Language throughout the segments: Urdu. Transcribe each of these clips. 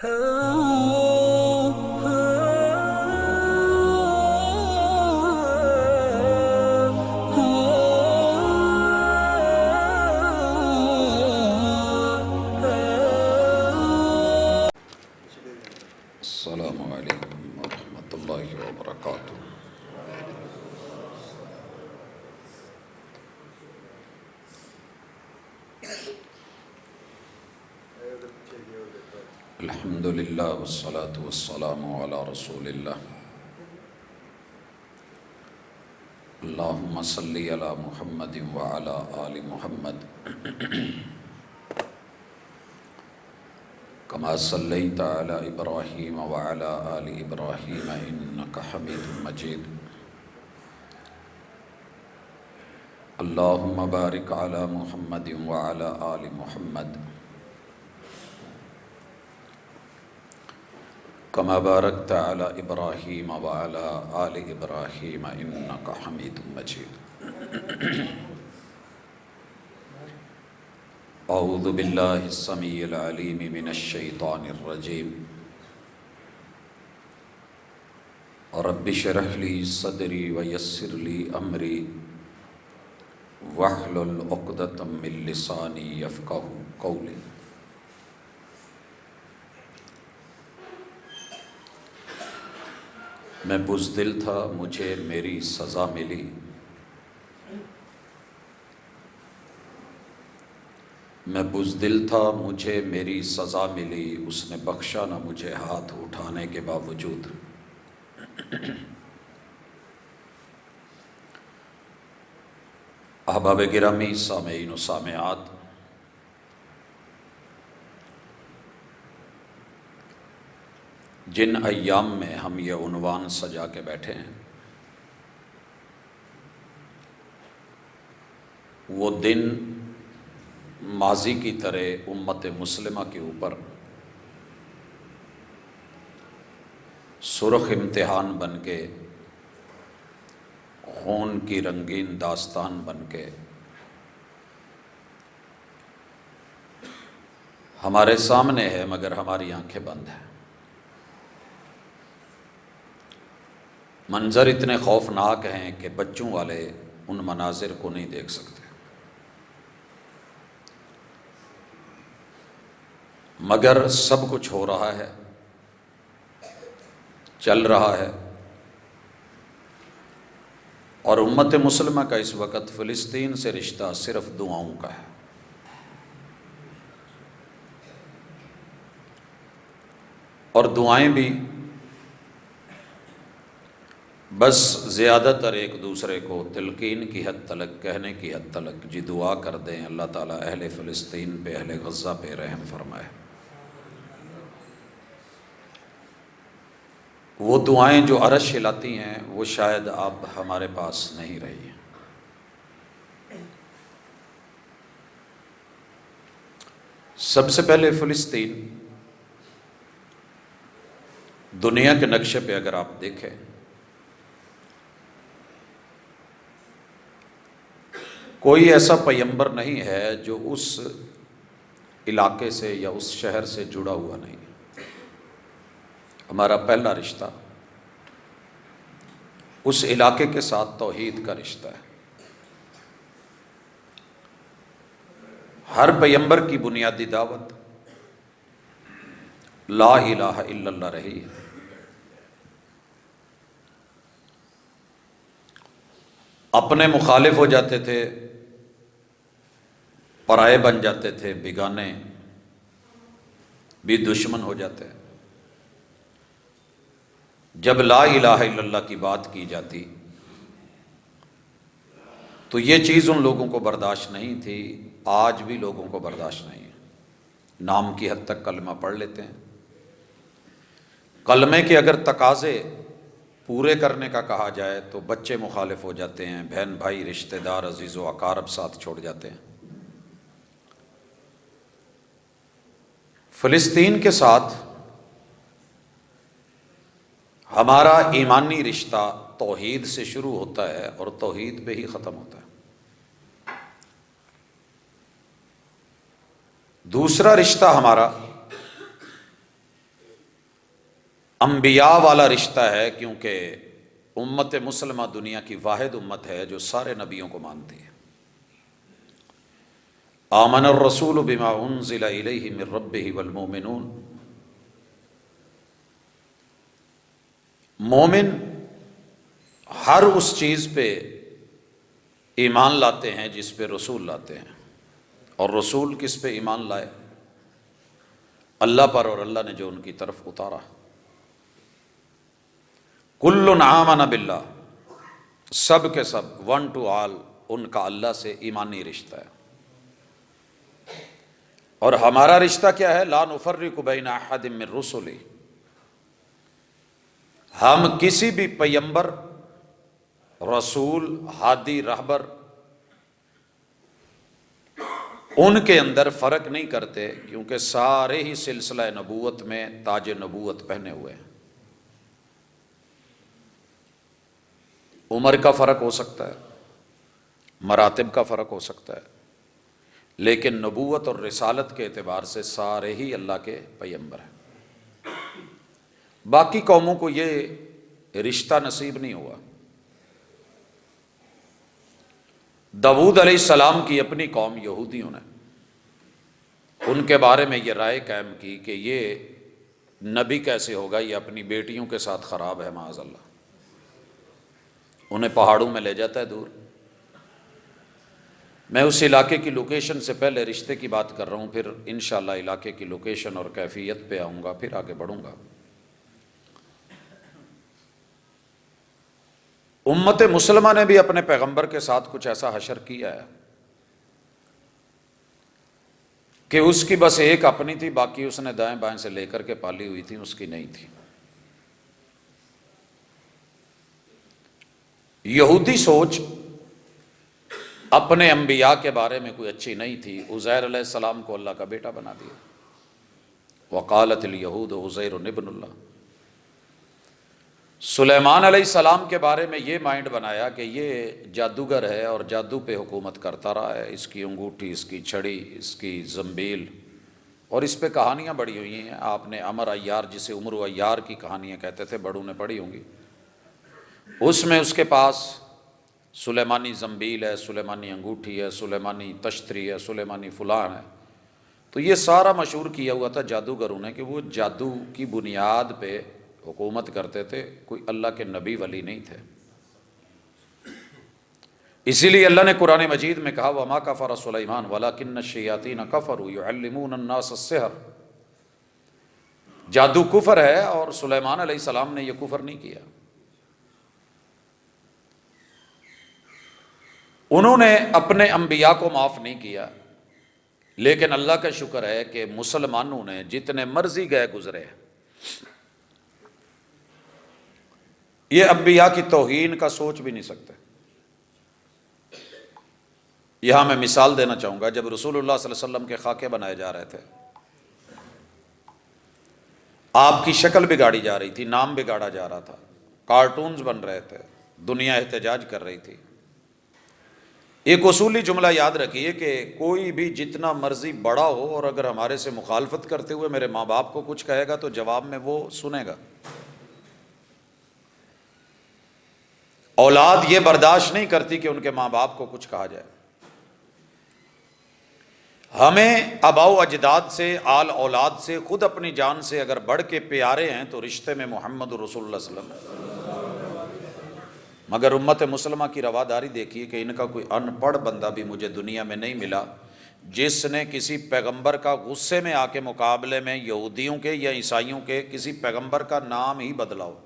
السلام علیکم ورحمۃ اللہ وبرکاتہ۔ الحمد للہ والصلاة والسلام علی رسول اللہ۔ اللہم صلی علی محمد وعلی آل محمد کما صلیت علی ابراہیم وعلی آل ابراہیم انک حمید مجید۔ اللہم بارک علی محمد وعلی آل محمد کما بارکت علی ابراہیم وعلی آل ابراہیم انک حمید مجید۔ اعوذ باللہ السمیع العلیم من الشیطان الرجیم۔ رب اشرح لی صدری ویسر لی امری واحلل عقدۃ من لسانی یفقہوا قولی۔ میں بزدل تھا مجھے میری سزا ملی، میں بزدل تھا مجھے میری سزا ملی، اس نے بخشا نہ مجھے ہاتھ اٹھانے کے باوجود۔ احباب گرامی، سامعین و سامعات، جن ایام میں ہم یہ عنوان سجا کے بیٹھے ہیں، وہ دن ماضی کی طرح امت مسلمہ کے اوپر سرخ امتحان بن کے، خون کی رنگین داستان بن کے ہمارے سامنے ہے، مگر ہماری آنکھیں بند ہیں۔ منظر اتنے خوفناک ہیں کہ بچوں والے ان مناظر کو نہیں دیکھ سکتے، مگر سب کچھ ہو رہا ہے، چل رہا ہے، اور امت مسلمہ کا اس وقت فلسطین سے رشتہ صرف دعاؤں کا ہے۔ اور دعائیں بھی بس زیادہ تر ایک دوسرے کو تلقین کی حد تلک، کہنے کی حد تلک، جی دعا کر دیں اللہ تعالیٰ اہل فلسطین پہ، اہل غزہ پہ رحم فرمائے۔ وہ دعائیں جو عرش ہلاتی ہیں وہ شاید اب ہمارے پاس نہیں رہی ہیں۔ سب سے پہلے فلسطین دنیا کے نقشے پہ اگر آپ دیکھیں، کوئی ایسا پیغمبر نہیں ہے جو اس علاقے سے یا اس شہر سے جڑا ہوا نہیں۔ ہمارا پہلا رشتہ اس علاقے کے ساتھ توحید کا رشتہ ہے۔ ہر پیغمبر کی بنیادی دعوت لا الہ الا اللہ رہی ہے۔ اپنے مخالف ہو جاتے تھے، پرائے بن جاتے تھے، بیگانے بھی دشمن ہو جاتے۔ جب لا الہ الا اللہ کی بات کی جاتی تو یہ چیز ان لوگوں کو برداشت نہیں تھی، آج بھی لوگوں کو برداشت نہیں ہے۔ نام کی حد تک کلمہ پڑھ لیتے ہیں، کلمے کے اگر تقاضے پورے کرنے کا کہا جائے تو بچے مخالف ہو جاتے ہیں، بہن بھائی رشتہ دار عزیز و اقارب ساتھ چھوڑ جاتے ہیں۔ فلسطین کے ساتھ ہمارا ایمانی رشتہ توحید سے شروع ہوتا ہے اور توحید پہ ہی ختم ہوتا ہے۔ دوسرا رشتہ ہمارا انبیاء والا رشتہ ہے، کیونکہ امت مسلمہ دنیا کی واحد امت ہے جو سارے نبیوں کو مانتی ہے۔ آمن الرسول بما انزل الیہ من ربہ والمؤمنون، مومن ہر اس چیز پہ ایمان لاتے ہیں جس پہ رسول لاتے ہیں، اور رسول کس پہ ایمان لائے؟ اللہ پر، اور اللہ نے جو ان کی طرف اتارا۔ کل آمن باللہ، سب کے سب ون ٹو آل ان کا اللہ سے ایمانی رشتہ ہے۔ اور ہمارا رشتہ کیا ہے؟ لا نفرق بین احد من رسلہ، ہم کسی بھی پیغمبر، رسول، ہادی، رہبر، ان کے اندر فرق نہیں کرتے، کیونکہ سارے ہی سلسلہ نبوت میں تاج نبوت پہنے ہوئے ہیں۔ عمر کا فرق ہو سکتا ہے، مراتب کا فرق ہو سکتا ہے، لیکن نبوت اور رسالت کے اعتبار سے سارے ہی اللہ کے پیغمبر ہیں۔ باقی قوموں کو یہ رشتہ نصیب نہیں ہوا۔ داؤد علیہ السلام کی اپنی قوم یہودیوں نے ان کے بارے میں یہ رائے قائم کی کہ یہ نبی کیسے ہوگا، یہ اپنی بیٹیوں کے ساتھ خراب ہے، معاذ اللہ۔ انہیں پہاڑوں میں لے جاتا ہے دور۔ میں اس علاقے کی لوکیشن سے پہلے رشتے کی بات کر رہا ہوں، پھر انشاءاللہ علاقے کی لوکیشن اور کیفیت پہ آؤں گا، پھر آگے بڑھوں گا۔ امت مسلمہ نے بھی اپنے پیغمبر کے ساتھ کچھ ایسا حشر کیا ہے کہ اس کی بس ایک اپنی تھی، باقی اس نے دائیں بائیں سے لے کر کے پالی ہوئی تھی، اس کی نہیں تھی۔ یہودی سوچ اپنے انبیاء کے بارے میں کوئی اچھی نہیں تھی۔ عزیر علیہ السلام کو اللہ کا بیٹا بنا دیا۔ وقالت الیہود عزیر ابن اللہ۔ سلیمان علیہ السلام کے بارے میں یہ مائنڈ بنایا کہ یہ جادوگر ہے اور جادو پہ حکومت کرتا رہا ہے، اس کی انگوٹھی، اس کی چھڑی، اس کی زنبیل، اور اس پہ کہانیاں بڑھی ہوئی ہیں۔ آپ نے عمر عیار، جسے عمر عیار کی کہانیاں کہتے تھے، بڑوں نے پڑھی ہوں گی۔ اس میں اس کے پاس سلیمانی زنبیل ہے، سلیمانی انگوٹھی ہے، سلیمانی تشتری ہے، سلیمانی فلان ہے۔ تو یہ سارا مشہور کیا ہوا تھا جادوگروں نے کہ وہ جادو کی بنیاد پہ حکومت کرتے تھے، کوئی اللہ کے نبی ولی نہیں تھے۔ اسی لیے اللہ نے قرآن مجید میں کہا وَمَا كَفَرَ سُلَيْمَانُ وَلَكِنَّ الشَّيَاطِينَ كَفَرُوا يُعَلِّمُونَ النَّاسَ السِّحْرَ، جادو کفر ہے، اور سلیمان علیہ السلام نے یہ کفر نہیں کیا۔ انہوں نے اپنے انبیاء کو معاف نہیں کیا، لیکن اللہ کا شکر ہے کہ مسلمانوں نے جتنے مرضی گئے گزرے، یہ انبیاء کی توہین کا سوچ بھی نہیں سکتے۔ یہاں میں مثال دینا چاہوں گا، جب رسول اللہ صلی اللہ علیہ وسلم کے خاکے بنائے جا رہے تھے، آپ کی شکل بگاڑی جا رہی تھی، نام بگاڑا جا رہا تھا، کارٹونز بن رہے تھے، دنیا احتجاج کر رہی تھی۔ ایک اصولی جملہ یاد رکھیے کہ کوئی بھی جتنا مرضی بڑا ہو، اور اگر ہمارے سے مخالفت کرتے ہوئے میرے ماں باپ کو کچھ کہے گا تو جواب میں وہ سنے گا۔ اولاد یہ برداشت نہیں کرتی کہ ان کے ماں باپ کو کچھ کہا جائے۔ ہمیں آباء و اجداد سے، آل اولاد سے، خود اپنی جان سے اگر بڑھ کے پیارے ہیں تو رشتے میں محمد رسول اللہ صلی اللہ علیہ وسلم۔ مگر امت مسلمہ کی رواداری دیکھیے کہ ان کا کوئی ان پڑھ بندہ بھی مجھے دنیا میں نہیں ملا جس نے کسی پیغمبر کا غصے میں آ کے مقابلے میں یہودیوں کے یا عیسائیوں کے کسی پیغمبر کا نام ہی بدلا ہو۔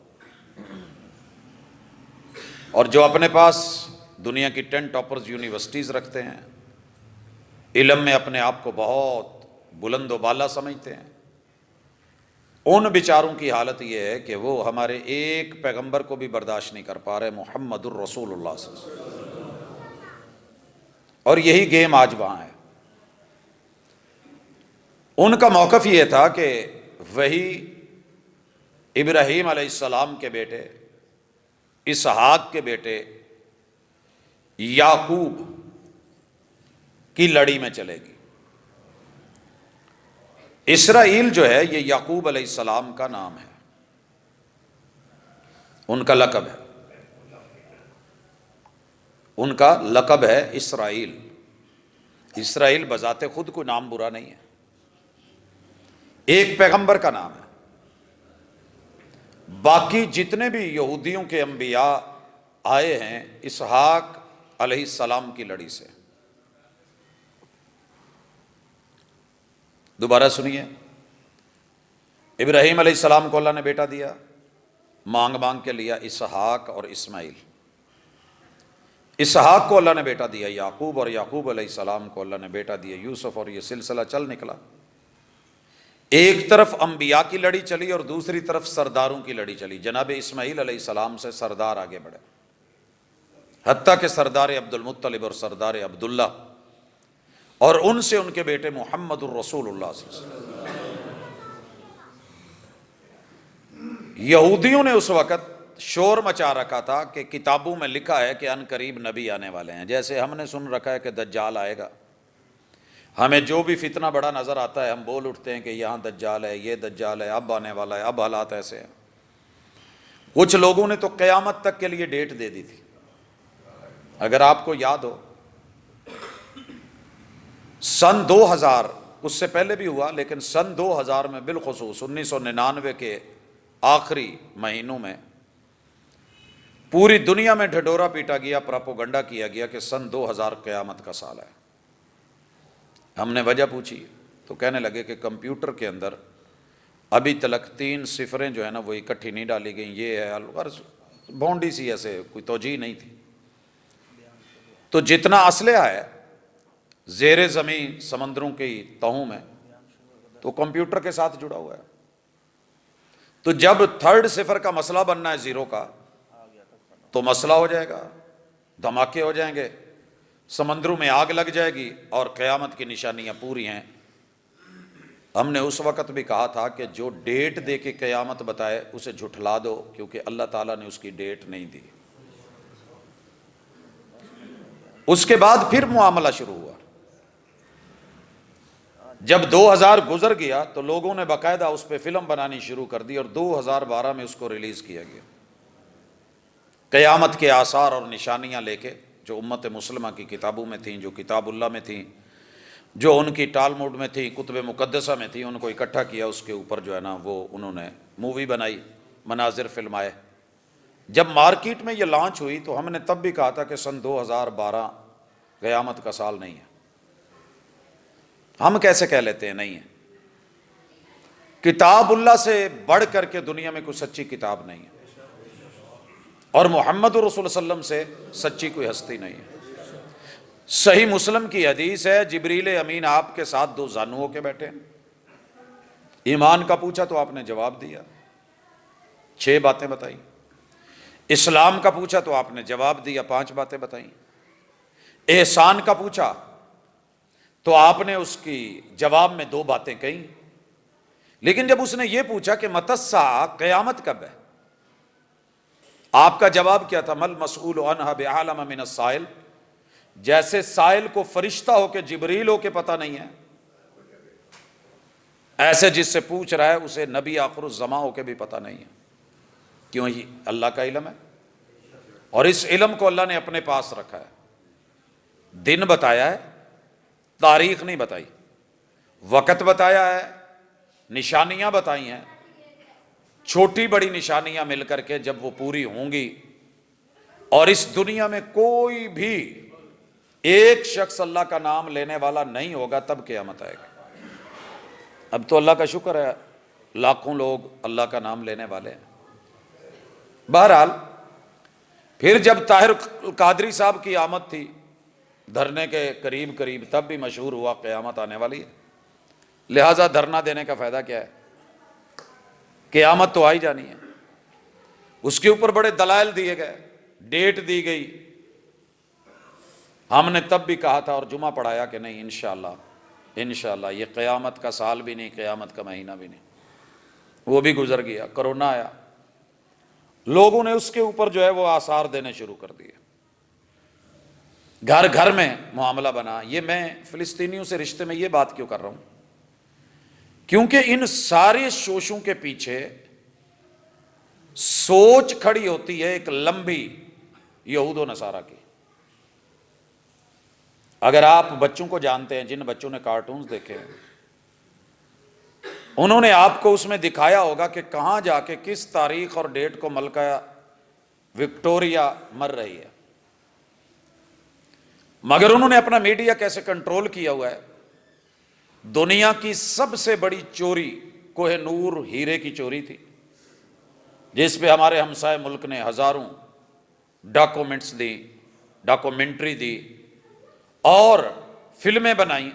اور جو اپنے پاس دنیا کی 10 ٹاپرز یونیورسٹیز رکھتے ہیں، علم میں اپنے آپ کو بہت بلند و بالا سمجھتے ہیں، ان بیچاروں کی حالت یہ ہے کہ وہ ہمارے ایک پیغمبر کو بھی برداشت نہیں کر پا رہے، محمد الرسول اللہ صلی اللہ علیہ وسلم۔ اور یہی گیم آج وہاں ہے۔ ان کا موقف یہ تھا کہ وہی ابراہیم علیہ السلام کے بیٹے، اسحاق کے بیٹے یعقوب کی لڑی میں چلے گی۔ اسرائیل جو ہے یہ یعقوب علیہ السلام کا نام ہے۔ ان کا لقب ہے، ان کا لقب ہے اسرائیل۔ اسرائیل بذات خود کوئی نام برا نہیں ہے، ایک پیغمبر کا نام ہے۔ باقی جتنے بھی یہودیوں کے انبیاء آئے ہیں اسحاق علیہ السلام کی لڑی سے۔ دوبارہ سنیے، ابراہیم علیہ السلام کو اللہ نے بیٹا دیا، مانگ مانگ کے لیا اسحاق اور اسماعیل۔ اسحاق کو اللہ نے بیٹا دیا یعقوب، اور یعقوب علیہ السلام کو اللہ نے بیٹا دیا یوسف، اور یہ سلسلہ چل نکلا۔ ایک طرف انبیاء کی لڑی چلی اور دوسری طرف سرداروں کی لڑی چلی۔ جناب اسماعیل علیہ السلام سے سردار آگے بڑھے، حتیٰ کہ سردار عبد المطلب اور سردار عبداللہ، اور ان سے ان کے بیٹے محمد الرسول اللہ صلی اللہ علیہ وسلم۔ یہودیوں نے اس وقت شور مچا رکھا تھا کہ کتابوں میں لکھا ہے کہ ان قریب نبی آنے والے ہیں، جیسے ہم نے سن رکھا ہے کہ دجال آئے گا۔ ہمیں جو بھی فتنہ بڑا نظر آتا ہے ہم بول اٹھتے ہیں کہ یہاں دجال ہے، یہ دجال ہے، اب آنے والا ہے، اب حالات ایسے ہیں۔ کچھ لوگوں نے تو قیامت تک کے لیے ڈیٹ دے دی تھی۔ اگر آپ کو یاد ہو سن 2000، اس سے پہلے بھی ہوا لیکن سن 2000 میں بالخصوص 1999 کے آخری مہینوں میں پوری دنیا میں ڈھڈورا پیٹا گیا، پراپوگنڈا کیا گیا کہ سن 2000 قیامت کا سال ہے۔ ہم نے وجہ پوچھی تو کہنے لگے کہ کمپیوٹر کے اندر ابھی تلک 3 صفریں جو ہے نا وہ اکٹھی نہیں ڈالی گئیں، یہ ہے الغرض بونڈی سی، ایسے کوئی توجیہ نہیں تھی۔ تو جتنا اسلحہ ہے زیر زمین سمندروں کی تہوں میں تو کمپیوٹر کے ساتھ جڑا ہوا ہے۔ تو جب 3rd صفر کا مسئلہ بننا ہے 0 کا تو مسئلہ ہو جائے گا، دھماکے ہو جائیں گے، سمندروں میں آگ لگ جائے گی، اور قیامت کی نشانیاں پوری ہیں۔ ہم نے اس وقت بھی کہا تھا کہ جو ڈیٹ دے کے قیامت بتائے اسے جھٹلا دو، کیونکہ اللہ تعالیٰ نے اس کی ڈیٹ نہیں دی۔ اس کے بعد پھر معاملہ شروع ہوا۔ جب 2000 گزر گیا تو لوگوں نے باقاعدہ اس پہ فلم بنانی شروع کر دی، اور 2012 میں اس کو ریلیز کیا گیا۔ قیامت کے آثار اور نشانیاں لے کے جو امت مسلمہ کی کتابوں میں تھیں، جو کتاب اللہ میں تھیں، جو ان کی ٹالموڈ میں تھیں، کتب مقدسہ میں تھیں، ان کو اکٹھا کیا، اس کے اوپر جو ہے نا وہ انہوں نے مووی بنائی، مناظر فلمائے۔ جب مارکیٹ میں یہ لانچ ہوئی تو ہم نے تب بھی کہا تھا کہ سن 2012 قیامت کا سال نہیں ہے۔ ہم کیسے کہہ لیتے ہیں نہیں ہے؟ کتاب اللہ سے بڑھ کر کے دنیا میں کوئی سچی کتاب نہیں ہے، اور محمد رسول اللہ علیہ وسلم سے سچی کوئی ہستی نہیں ہے۔ صحیح مسلم کی حدیث ہے، جبریل امین آپ کے ساتھ 2 زانوؤں کے بیٹھے ہیں۔ ایمان کا پوچھا تو آپ نے جواب دیا، 6 باتیں بتائیں۔ اسلام کا پوچھا تو آپ نے جواب دیا، 5 باتیں بتائیں۔ احسان کا پوچھا تو آپ نے اس کی جواب میں 2 باتیں کہیں۔ لیکن جب اس نے یہ پوچھا کہ متی الساعہ، قیامت کب ہے، آپ کا جواب کیا تھا؟ مل مسئول عنہا بعلم من السائل، جیسے سائل کو فرشتہ ہو کے جبریل ہو کے پتہ نہیں ہے، ایسے جس سے پوچھ رہا ہے اسے نبی آخر الزماں ہو کے بھی پتہ نہیں ہے۔ کیوں؟ یہ اللہ کا علم ہے، اور اس علم کو اللہ نے اپنے پاس رکھا ہے۔ دن بتایا ہے، تاریخ نہیں بتائی، وقت بتایا ہے، نشانیاں بتائی ہیں، چھوٹی بڑی نشانیاں مل کر کے جب وہ پوری ہوں گی، اور اس دنیا میں کوئی بھی ایک شخص اللہ کا نام لینے والا نہیں ہوگا، تب قیامت آئے گا۔ اب تو اللہ کا شکر ہے لاکھوں لوگ اللہ کا نام لینے والے ہیں۔ بہرحال پھر جب طاہر القادری صاحب کی آمد تھی دھرنے کے قریب قریب، تب بھی مشہور ہوا قیامت آنے والی ہے، لہٰذا دھرنا دینے کا فائدہ کیا ہے؟ قیامت تو آئی جانی ہے۔ اس کے اوپر بڑے دلائل دیے گئے، ڈیٹ دی گئی۔ ہم نے تب بھی کہا تھا اور جمعہ پڑھایا کہ نہیں انشاءاللہ یہ قیامت کا سال بھی نہیں، قیامت کا مہینہ بھی نہیں۔ وہ بھی گزر گیا، کرونا آیا، لوگوں نے اس کے اوپر جو ہے وہ آثار دینے شروع کر دیے، گھر گھر میں معاملہ بنا۔ یہ میں فلسطینیوں سے رشتے میں یہ بات کیوں کر رہا ہوں؟ کیونکہ ان سارے شوشوں کے پیچھے سوچ کھڑی ہوتی ہے ایک لمبی یہود و نصارہ کی. اگر آپ بچوں کو جانتے ہیں، جن بچوں نے کارٹونز دیکھے ہیں، انہوں نے آپ کو اس میں دکھایا ہوگا کہ کہاں جا کے کس تاریخ اور ڈیٹ کو ملکہ وکٹوریا مر رہی ہے. مگر انہوں نے اپنا میڈیا کیسے کنٹرول کیا ہوا ہے. دنیا کی سب سے بڑی چوری کوہ نور ہیرے کی چوری تھی، جس پہ ہمارے ہمسائے ملک نے ہزاروں ڈاکومنٹس دی، ڈاکومنٹری دی اور فلمیں بنائیں.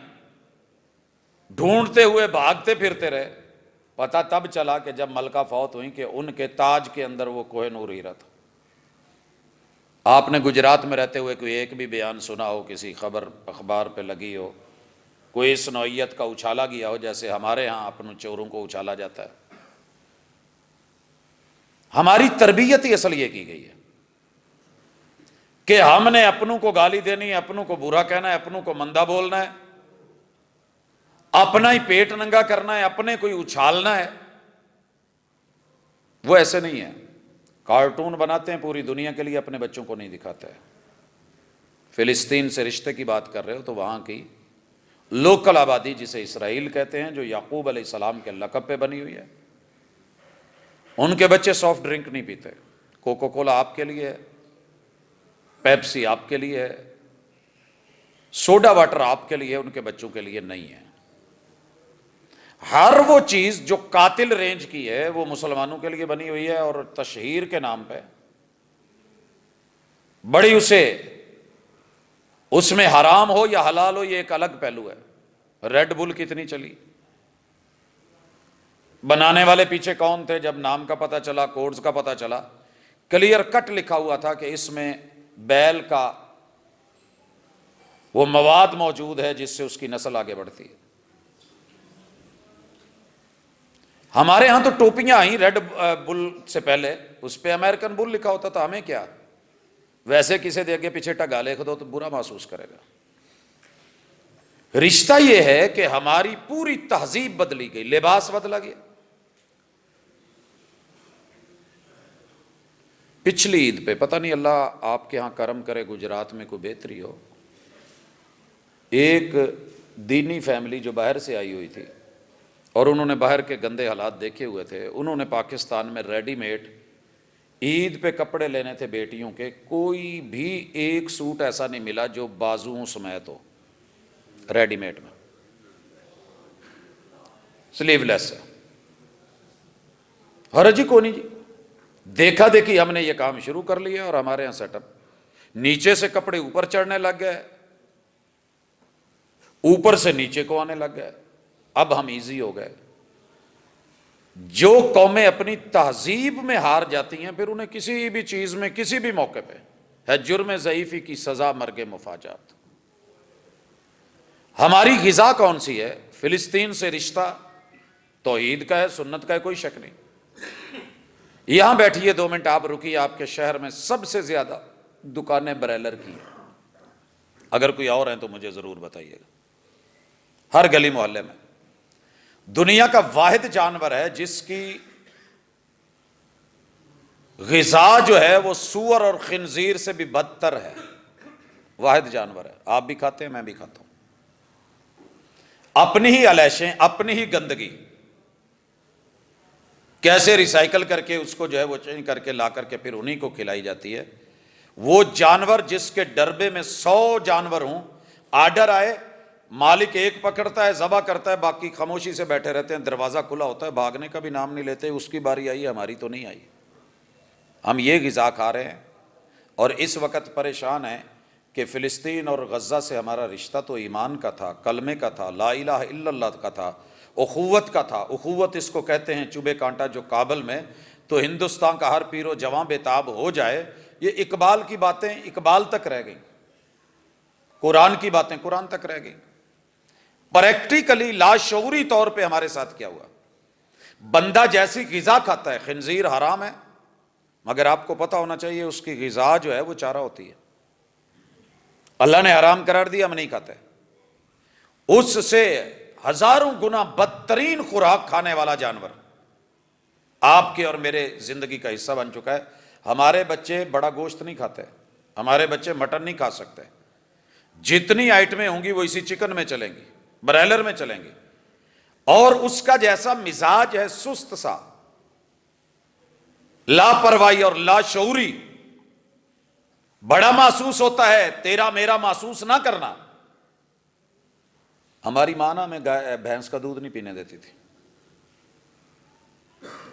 ڈھونڈتے ہوئے بھاگتے پھرتے رہے. پتہ تب چلا کہ جب ملکہ فوت ہوئی کہ ان کے تاج کے اندر وہ کوہ نور ہیرا تھا. آپ نے گجرات میں رہتے ہوئے کوئی ایک بھی بیان سنا ہو، کسی خبر اخبار پہ لگی ہو، کوئی اس نوعیت کا اچھالا گیا ہو جیسے ہمارے ہاں اپنے چوروں کو اچھالا جاتا ہے؟ ہماری تربیت ہی اصل یہ کی گئی ہے کہ ہم نے اپنوں کو گالی دینی ہے، اپنوں کو برا کہنا ہے، اپنوں کو مندہ بولنا ہے، اپنا ہی پیٹ ننگا کرنا ہے، اپنے کو ہی اچھالنا ہے. وہ ایسے نہیں ہے. کارٹون بناتے ہیں پوری دنیا کے لیے، اپنے بچوں کو نہیں دکھاتے. فلسطین سے رشتے کی بات کر رہے ہو تو وہاں کی لوکل آبادی جسے اسرائیل کہتے ہیں، جو یعقوب علیہ السلام کے لقب پہ بنی ہوئی ہے، ان کے بچے سافٹ ڈرنک نہیں پیتے. کوکو کولا آپ کے لیے ہے، پیپسی آپ کے لیے ہے، سوڈا واٹر آپ کے لیے، ان کے بچوں کے لیے نہیں ہے. ہر وہ چیز جو قاتل رینج کی ہے وہ مسلمانوں کے لیے بنی ہوئی ہے، اور تشہیر کے نام پہ بڑی اس میں حرام ہو یا حلال ہو یہ ایک الگ پہلو ہے. ریڈ بل کتنی چلی، بنانے والے پیچھے کون تھے؟ جب نام کا پتہ چلا، کوڈز کا پتہ چلا، کلیئر کٹ لکھا ہوا تھا کہ اس میں بیل کا وہ مواد موجود ہے جس سے اس کی نسل آگے بڑھتی ہے. ہمارے ہاں تو ٹوپیاں آئیں ریڈ بل سے پہلے، اس پہ امریکن بل لکھا ہوتا تھا. ہمیں کیا، ویسے کسی دے آگے پیچھے ٹگا لکھ دو تو برا محسوس کرے گا. رشتہ یہ ہے کہ ہماری پوری تہذیب بدلی گئی، لباس بدلا گیا. پچھلی عید پہ، پتہ نہیں اللہ آپ کے ہاں کرم کرے، گجرات میں کوئی بہتری ہو، ایک دینی فیملی جو باہر سے آئی ہوئی تھی اور انہوں نے باہر کے گندے حالات دیکھے ہوئے تھے، انہوں نے پاکستان میں ریڈی میڈ عید پہ کپڑے لینے تھے بیٹیوں کے. کوئی بھی ایک سوٹ ایسا نہیں ملا جو بازوؤں سمیت ہو، ریڈی میڈ میں سلیو لیس ہے. حرج ہی کو نہیں جی. دیکھا دیکھی ہم نے یہ کام شروع کر لیا اور ہمارے یہاں سیٹ اپ، نیچے سے کپڑے اوپر چڑھنے لگ گئے، اوپر سے نیچے کو آنے لگ گئے. اب ہم ایزی ہو گئے. جو قومیں اپنی تہذیب میں ہار جاتی ہیں پھر انہیں کسی بھی چیز میں کسی بھی موقع پہ ہے جرم ضعیفی کی سزا مرگ مفاجات. ہماری غذا کون سی ہے؟ فلسطین سے رشتہ توحید کا ہے، سنت کا ہے، کوئی شک نہیں. یہاں بیٹھیے 2 منٹ آپ رکیے. آپ کے شہر میں سب سے زیادہ دکانیں بریلر کی ہیں، اگر کوئی اور ہیں تو مجھے ضرور بتائیے گا. ہر گلی محلے میں. دنیا کا واحد جانور ہے جس کی غذا جو ہے وہ سور اور خنزیر سے بھی بدتر ہے. واحد جانور ہے. آپ بھی کھاتے ہیں، میں بھی کھاتا ہوں. اپنی ہی علیشیں، اپنی ہی گندگی کیسے ریسائیکل کر کے اس کو جو ہے وہ چینج کر کے لا کر کے پھر انہی کو کھلائی جاتی ہے. وہ جانور جس کے ڈربے میں 100 جانور ہوں، آرڈر آئے، مالک ایک پکڑتا ہے، ذبح کرتا ہے، باقی خاموشی سے بیٹھے رہتے ہیں، دروازہ کھلا ہوتا ہے، بھاگنے کا بھی نام نہیں لیتے. اس کی باری آئی، ہماری تو نہیں آئی. ہم یہ غذا کھا رہے ہیں اور اس وقت پریشان ہیں کہ فلسطین اور غزہ سے ہمارا رشتہ تو ایمان کا تھا، کلمے کا تھا، لا الہ الا اللہ کا تھا، اخوت کا تھا. اخوت اس کو کہتے ہیں چوبے کانٹا جو کابل میں تو ہندوستان کا ہر پیر و جواں بے تاب ہو جائے. یہ اقبال کی باتیں اقبال تک رہ گئیں، قرآن کی باتیں قرآن تک رہ گئیں. پریکٹیکلی لاشعوری طور پہ ہمارے ساتھ کیا ہوا؟ بندہ جیسی غذا کھاتا ہے، خنزیر حرام ہے، مگر آپ کو پتا ہونا چاہیے اس کی غذا جو ہے وہ چارہ ہوتی ہے. اللہ نے حرام قرار دیا، ہم نہیں کھاتے. اس سے ہزاروں گنا بدترین خوراک کھانے والا جانور آپ کے اور میرے زندگی کا حصہ بن چکا ہے. ہمارے بچے بڑا گوشت نہیں کھاتے, ہمارے بچے مٹن نہیں کھا سکتے. جتنی آئٹمیں ہوں گی وہ اسی چکن میں چلیں گی, برائلر میں چلیں گی. اور اس کا جیسا مزاج ہے سست سا, لاپرواہی اور لاشعوری, بڑا محسوس ہوتا ہے, تیرا میرا محسوس نہ کرنا. ہماری ماں نا ہمیں بھینس کا دودھ نہیں پینے دیتی تھی,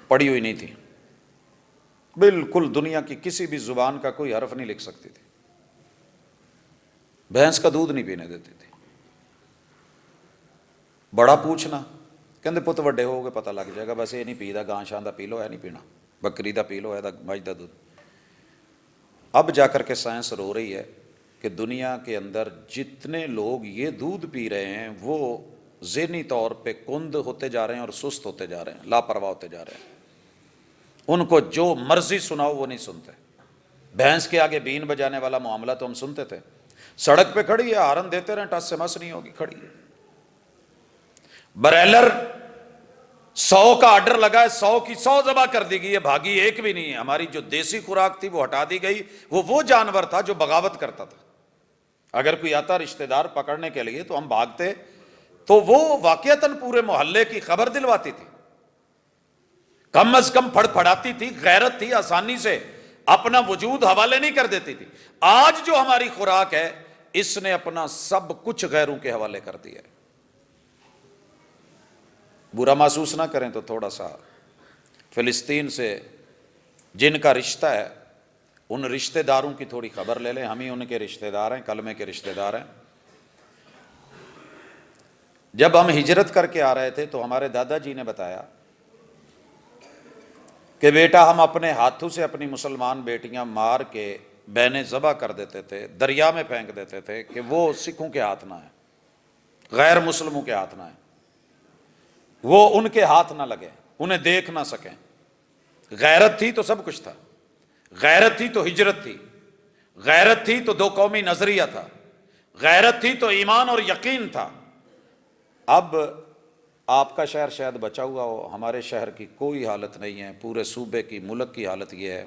پڑھی ہوئی نہیں تھی, بالکل دنیا کی کسی بھی زبان کا کوئی حرف نہیں لکھ سکتی تھی, بھینس کا دودھ نہیں پینے دیتی تھی. بڑا پوچھنا, کہندے پت وڈے ہو گئے پتہ لگ جائے گا, بس یہ نہیں پیدا, گاں شاں دا پی لو, ہے نہیں پینا, بکری دا پی لو, ہے دا مجھ دا دودھ. اب جا کر کے سائنس رو رہی ہے کہ دنیا کے اندر جتنے لوگ یہ دودھ پی رہے ہیں وہ ذہنی طور پہ کند ہوتے جا رہے ہیں اور سست ہوتے جا رہے ہیں, لاپرواہ ہوتے جا رہے ہیں. ان کو جو مرضی سناؤ وہ نہیں سنتے. بھینس کے آگے بین بجانے والا معاملہ تو ہم سنتے تھے. سڑک پہ کھڑی ہے, ہارن دیتے رہیں, ٹس سے مس نہیں ہوگی, کھڑی ہے. برائلر 100 کا آرڈر لگا ہے, 100 کی 100 ذبح کر دی گئی ہے, بھاگی ایک بھی نہیں ہے. ہماری جو دیسی خوراک تھی وہ ہٹا دی گئی. وہ جانور تھا جو بغاوت کرتا تھا. اگر کوئی آتا رشتہ دار پکڑنے کے لیے تو ہم بھاگتے, تو وہ واقعتاً پورے محلے کی خبر دلواتی تھی, کم از کم پھڑ پھڑاتی تھی, غیرت تھی, آسانی سے اپنا وجود حوالے نہیں کر دیتی تھی. آج جو ہماری خوراک ہے اس نے اپنا سب کچھ غیروں کے حوالے کر دیا ہے. برا محسوس نہ کریں تو تھوڑا سا فلسطین سے جن کا رشتہ ہے ان رشتہ داروں کی تھوڑی خبر لے لیں. ہم ہی ان کے رشتہ دار ہیں, کلمے کے رشتہ دار ہیں. جب ہم ہجرت کر کے آ رہے تھے تو ہمارے دادا جی نے بتایا کہ بیٹا ہم اپنے ہاتھوں سے اپنی مسلمان بیٹیاں مار کے بہنیں ذبح کر دیتے تھے, دریا میں پھینک دیتے تھے کہ وہ سکھوں کے ہاتھ نہ ہیں, غیر مسلموں کے ہاتھ نہ ہیں, وہ ان کے ہاتھ نہ لگے, انہیں دیکھ نہ سکیں. غیرت تھی تو سب کچھ تھا, غیرت تھی تو ہجرت تھی, غیرت تھی تو 2 قومی نظریہ تھا, غیرت تھی تو ایمان اور یقین تھا. اب آپ کا شہر شاید بچا ہوا ہو, ہمارے شہر کی کوئی حالت نہیں ہے. پورے صوبے کی, ملک کی حالت یہ ہے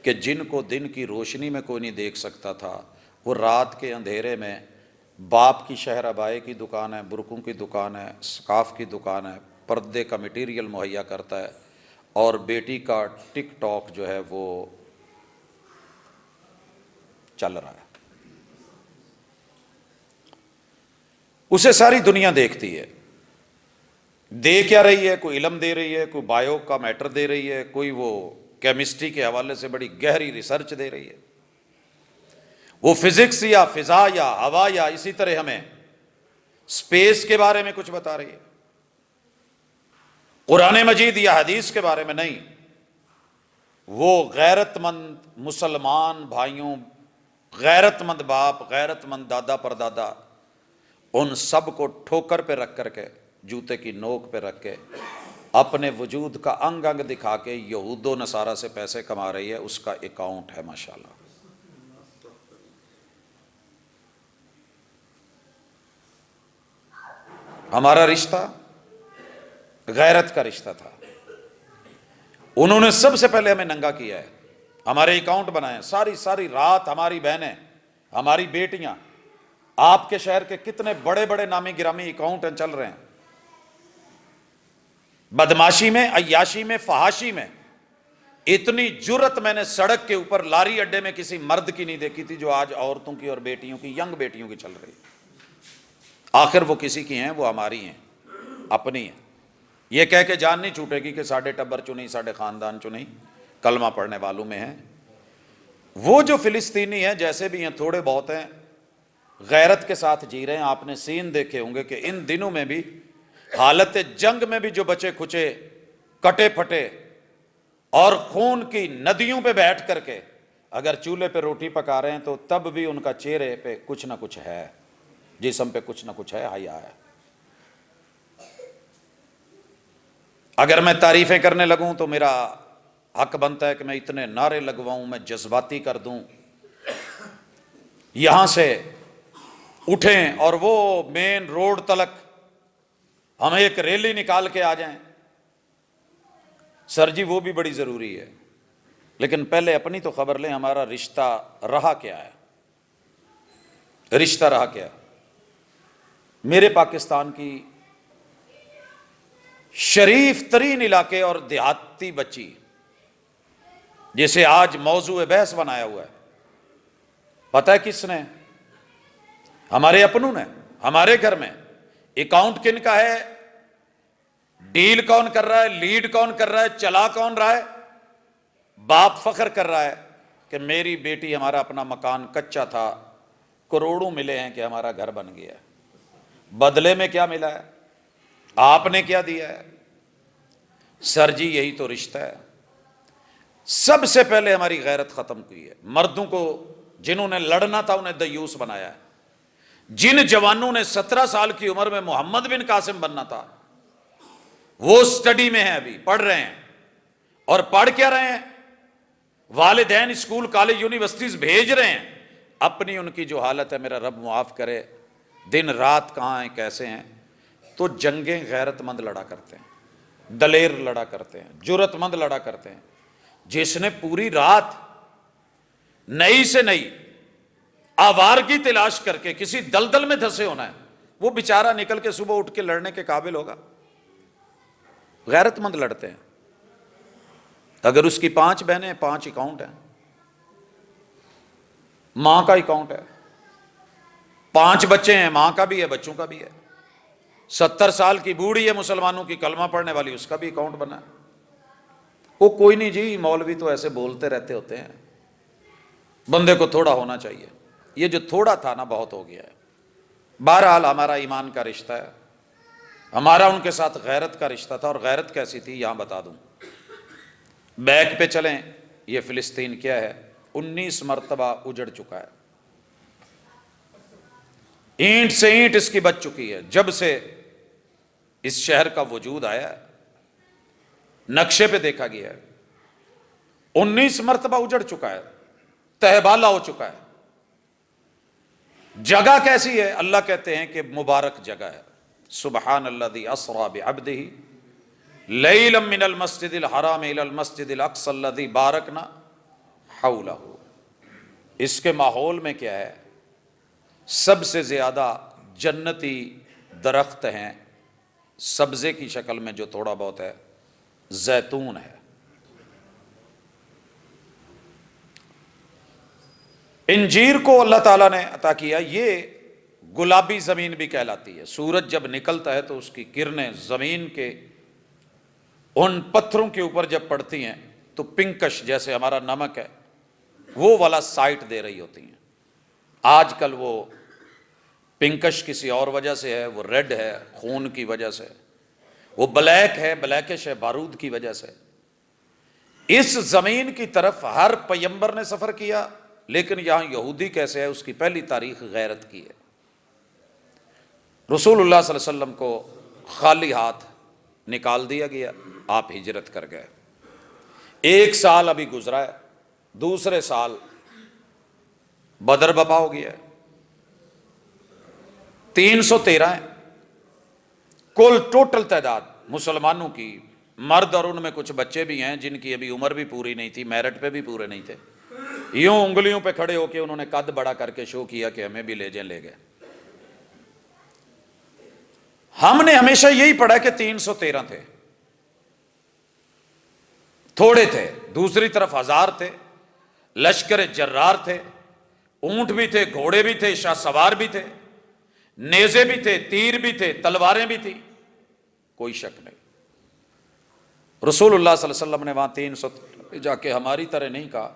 کہ جن کو دن کی روشنی میں کوئی نہیں دیکھ سکتا تھا, وہ رات کے اندھیرے میں باپ کی شہر ابائے کی دکان ہے, برقعوں کی دکان ہے, سکاف کی دکان ہے, پردے کا مٹیریل مہیا کرتا ہے, اور بیٹی کا ٹک ٹاک جو ہے وہ چل رہا ہے. اسے ساری دنیا دیکھتی ہے. دے کیا رہی ہے؟ کوئی علم دے رہی ہے, کوئی بایو کا میٹر دے رہی ہے, کوئی وہ کیمسٹری کے حوالے سے بڑی گہری ریسرچ دے رہی ہے, وہ فزکس یا فضا یا ہوا یا اسی طرح ہمیں اسپیس کے بارے میں کچھ بتا رہی ہے. قرآن مجید یا حدیث کے بارے میں نہیں. وہ غیرت مند مسلمان بھائیوں, غیرت مند باپ, غیرت مند دادا پردادا, ان سب کو ٹھوکر پہ رکھ کر کے, جوتے کی نوک پہ رکھ کے, اپنے وجود کا انگ انگ دکھا کے یہود و نصارہ سے پیسے کما رہی ہے. اس کا اکاؤنٹ ہے ماشاءاللہ. ہمارا رشتہ غیرت کا رشتہ تھا. انہوں نے سب سے پہلے ہمیں ننگا کیا ہے, ہمارے اکاؤنٹ بنائے. ساری رات ہماری بہنیں, ہماری بیٹیاں, آپ کے شہر کے کتنے بڑے بڑے نامی گرامی اکاؤنٹ چل رہے ہیں, بدماشی میں, عیاشی میں, فحاشی میں. اتنی جرت میں نے سڑک کے اوپر لاری اڈے میں کسی مرد کی نہیں دیکھی تھی جو آج عورتوں کی اور بیٹیوں کی, ینگ بیٹیوں کی چل رہی ہے. آخر وہ کسی کی ہیں, وہ ہماری ہیں, اپنی ہیں. یہ کہہ کے جان نہیں چھوٹے گی کہ ساڈے ٹبر چو نہیں, ساڈے خاندان چو نہیں, کلمہ پڑھنے والوں میں ہیں. وہ جو فلسطینی ہیں جیسے بھی ہیں, تھوڑے بہت ہیں, غیرت کے ساتھ جی رہے ہیں. آپ نے سین دیکھے ہوں گے کہ ان دنوں میں بھی, حالت جنگ میں بھی, جو بچے کھچے, کٹے پھٹے اور خون کی ندیوں پہ بیٹھ کر کے اگر چولہے پہ روٹی پکا رہے ہیں تو تب بھی ان کا چہرے پہ کچھ نہ کچھ ہے, جسم پہ کچھ نہ کچھ ہے, حیا ہے. اگر میں تعریفیں کرنے لگوں تو میرا حق بنتا ہے کہ میں اتنے نعرے لگواؤں, میں جذباتی کر دوں, یہاں سے اٹھیں اور وہ مین روڈ تلک ہم ایک ریلی نکال کے آ جائیں. سر جی وہ بھی بڑی ضروری ہے، لیکن پہلے اپنی تو خبر لیں، ہمارا رشتہ رہا کیا ہے؟ رشتہ رہا کیا ہے؟ میرے پاکستان کی شریف ترین علاقے اور دیہاتی بچی جسے آج موضوع بحث بنایا ہوا ہے، پتہ ہے کس نے؟ ہمارے اپنوں نے۔ ہمارے گھر میں اکاؤنٹ کن کا ہے، ڈیل کون کر رہا ہے، لیڈ کون کر رہا ہے، چلا کون رہا ہے؟ باپ فخر کر رہا ہے کہ میری بیٹی، ہمارا اپنا مکان کچا تھا، کروڑوں ملے ہیں کہ ہمارا گھر بن گیا ہے۔ بدلے میں کیا ملا ہے؟ آپ نے کیا دیا ہے؟ سر جی یہی تو رشتہ ہے۔ سب سے پہلے ہماری غیرت ختم کی ہے۔ مردوں کو جنہوں نے لڑنا تھا انہیں دیوس بنایا ہے۔ جن جوانوں نے 17 سال کی عمر میں محمد بن قاسم بننا تھا وہ سٹڈی میں ہیں، ابھی پڑھ رہے ہیں، اور پڑھ کیا رہے ہیں؟ والدین اسکول کالج یونیورسٹیز بھیج رہے ہیں۔ اپنی ان کی جو حالت ہے، میرا رب معاف کرے، دن رات کہاں ہیں، کیسے ہیں؟ تو جنگیں غیرت مند لڑا کرتے ہیں، دلیر لڑا کرتے ہیں، جرت مند لڑا کرتے ہیں۔ جس نے پوری رات نئی سے نئی آوارگی تلاش کر کے کسی دلدل میں دھسے ہونا ہے، وہ بیچارہ نکل کے صبح اٹھ کے لڑنے کے قابل ہوگا؟ غیرت مند لڑتے ہیں۔ اگر اس کی 5 بہنیں ہیں، 5 اکاؤنٹ ہیں، ماں کا اکاؤنٹ ہے، 5 بچے ہیں، ماں کا بھی ہے، بچوں کا بھی ہے، 70 سال کی بوڑھی ہے مسلمانوں کی کلمہ پڑھنے والی، اس کا بھی اکاؤنٹ بنا ہے۔ وہ کوئی نہیں جی، مولوی تو ایسے بولتے رہتے ہوتے ہیں، بندے کو تھوڑا ہونا چاہیے۔ یہ جو تھوڑا تھا نا، بہت ہو گیا ہے۔ بہرحال ہمارا ایمان کا رشتہ ہے، ہمارا ان کے ساتھ غیرت کا رشتہ تھا۔ اور غیرت کیسی تھی یہاں بتا دوں۔ بیک پہ چلیں، یہ فلسطین کیا ہے؟ 19 مرتبہ اجڑ چکا ہے، اینٹ سے اینٹ اس کی بچ چکی ہے جب سے اس شہر کا وجود آیا ہے۔ نقشے پہ دیکھا گیا ہے 19 مرتبہ اجڑ چکا ہے، تہبالا ہو چکا ہے۔ جگہ کیسی ہے؟ اللہ کہتے ہیں کہ مبارک جگہ ہے۔ سبحان الذی اسری بعبدہ لیلا من المسجد الحرام الی المسجد الاقصی الذی بارکنا حولہ۔ اس کے ماحول میں کیا ہے؟ سب سے زیادہ جنتی درخت ہیں، سبزے کی شکل میں جو تھوڑا بہت ہے، زیتون ہے۔ انجیر کو اللہ تعالیٰ نے عطا کیا، یہ گلابی زمین بھی کہلاتی ہے۔ سورج جب نکلتا ہے تو اس کی کرنیں زمین کے ان پتھروں کے اوپر جب پڑتی ہیں تو پنکش، جیسے ہمارا نمک ہے، وہ والا سائٹ دے رہی ہوتی ہیں۔ آج کل وہ پنکش کسی اور وجہ سے ہے، وہ ریڈ ہے خون کی وجہ سے، وہ بلیک ہے، بلیکش ہے بارود کی وجہ سے۔ اس زمین کی طرف ہر پیغمبر نے سفر کیا، لیکن یہاں یہودی کیسے ہے؟ اس کی پہلی تاریخ غیرت کی ہے۔ رسول اللہ صلی اللہ علیہ وسلم کو خالی ہاتھ نکال دیا گیا، آپ ہجرت کر گئے۔ 1 سال ابھی گزرا ہے، دوسرے سال بدر بپا ہو گیا ہے۔ 313 ہیں کل ٹوٹل تعداد مسلمانوں کی، مرد، اور ان میں کچھ بچے بھی ہیں جن کی ابھی عمر بھی پوری نہیں تھی، میرٹ پہ بھی پورے نہیں تھے۔ یوں انگلیوں پہ کھڑے ہو کے انہوں نے قد بڑا کر کے شو کیا کہ ہمیں بھی لے جائیں، لے گئے۔ ہم نے ہمیشہ یہی پڑھا کہ 313 تھے، تھوڑے تھے، دوسری طرف 1000 تھے، لشکر جرار تھے، اونٹ بھی تھے، گھوڑے بھی تھے، شاہ سوار بھی تھے، نیزے بھی تھے، تیر بھی تھے، تلواریں بھی تھی، کوئی شک نہیں۔ رسول اللہ صلی اللہ علیہ وسلم نے وہاں 300 جا کے ہماری طرح نہیں کہا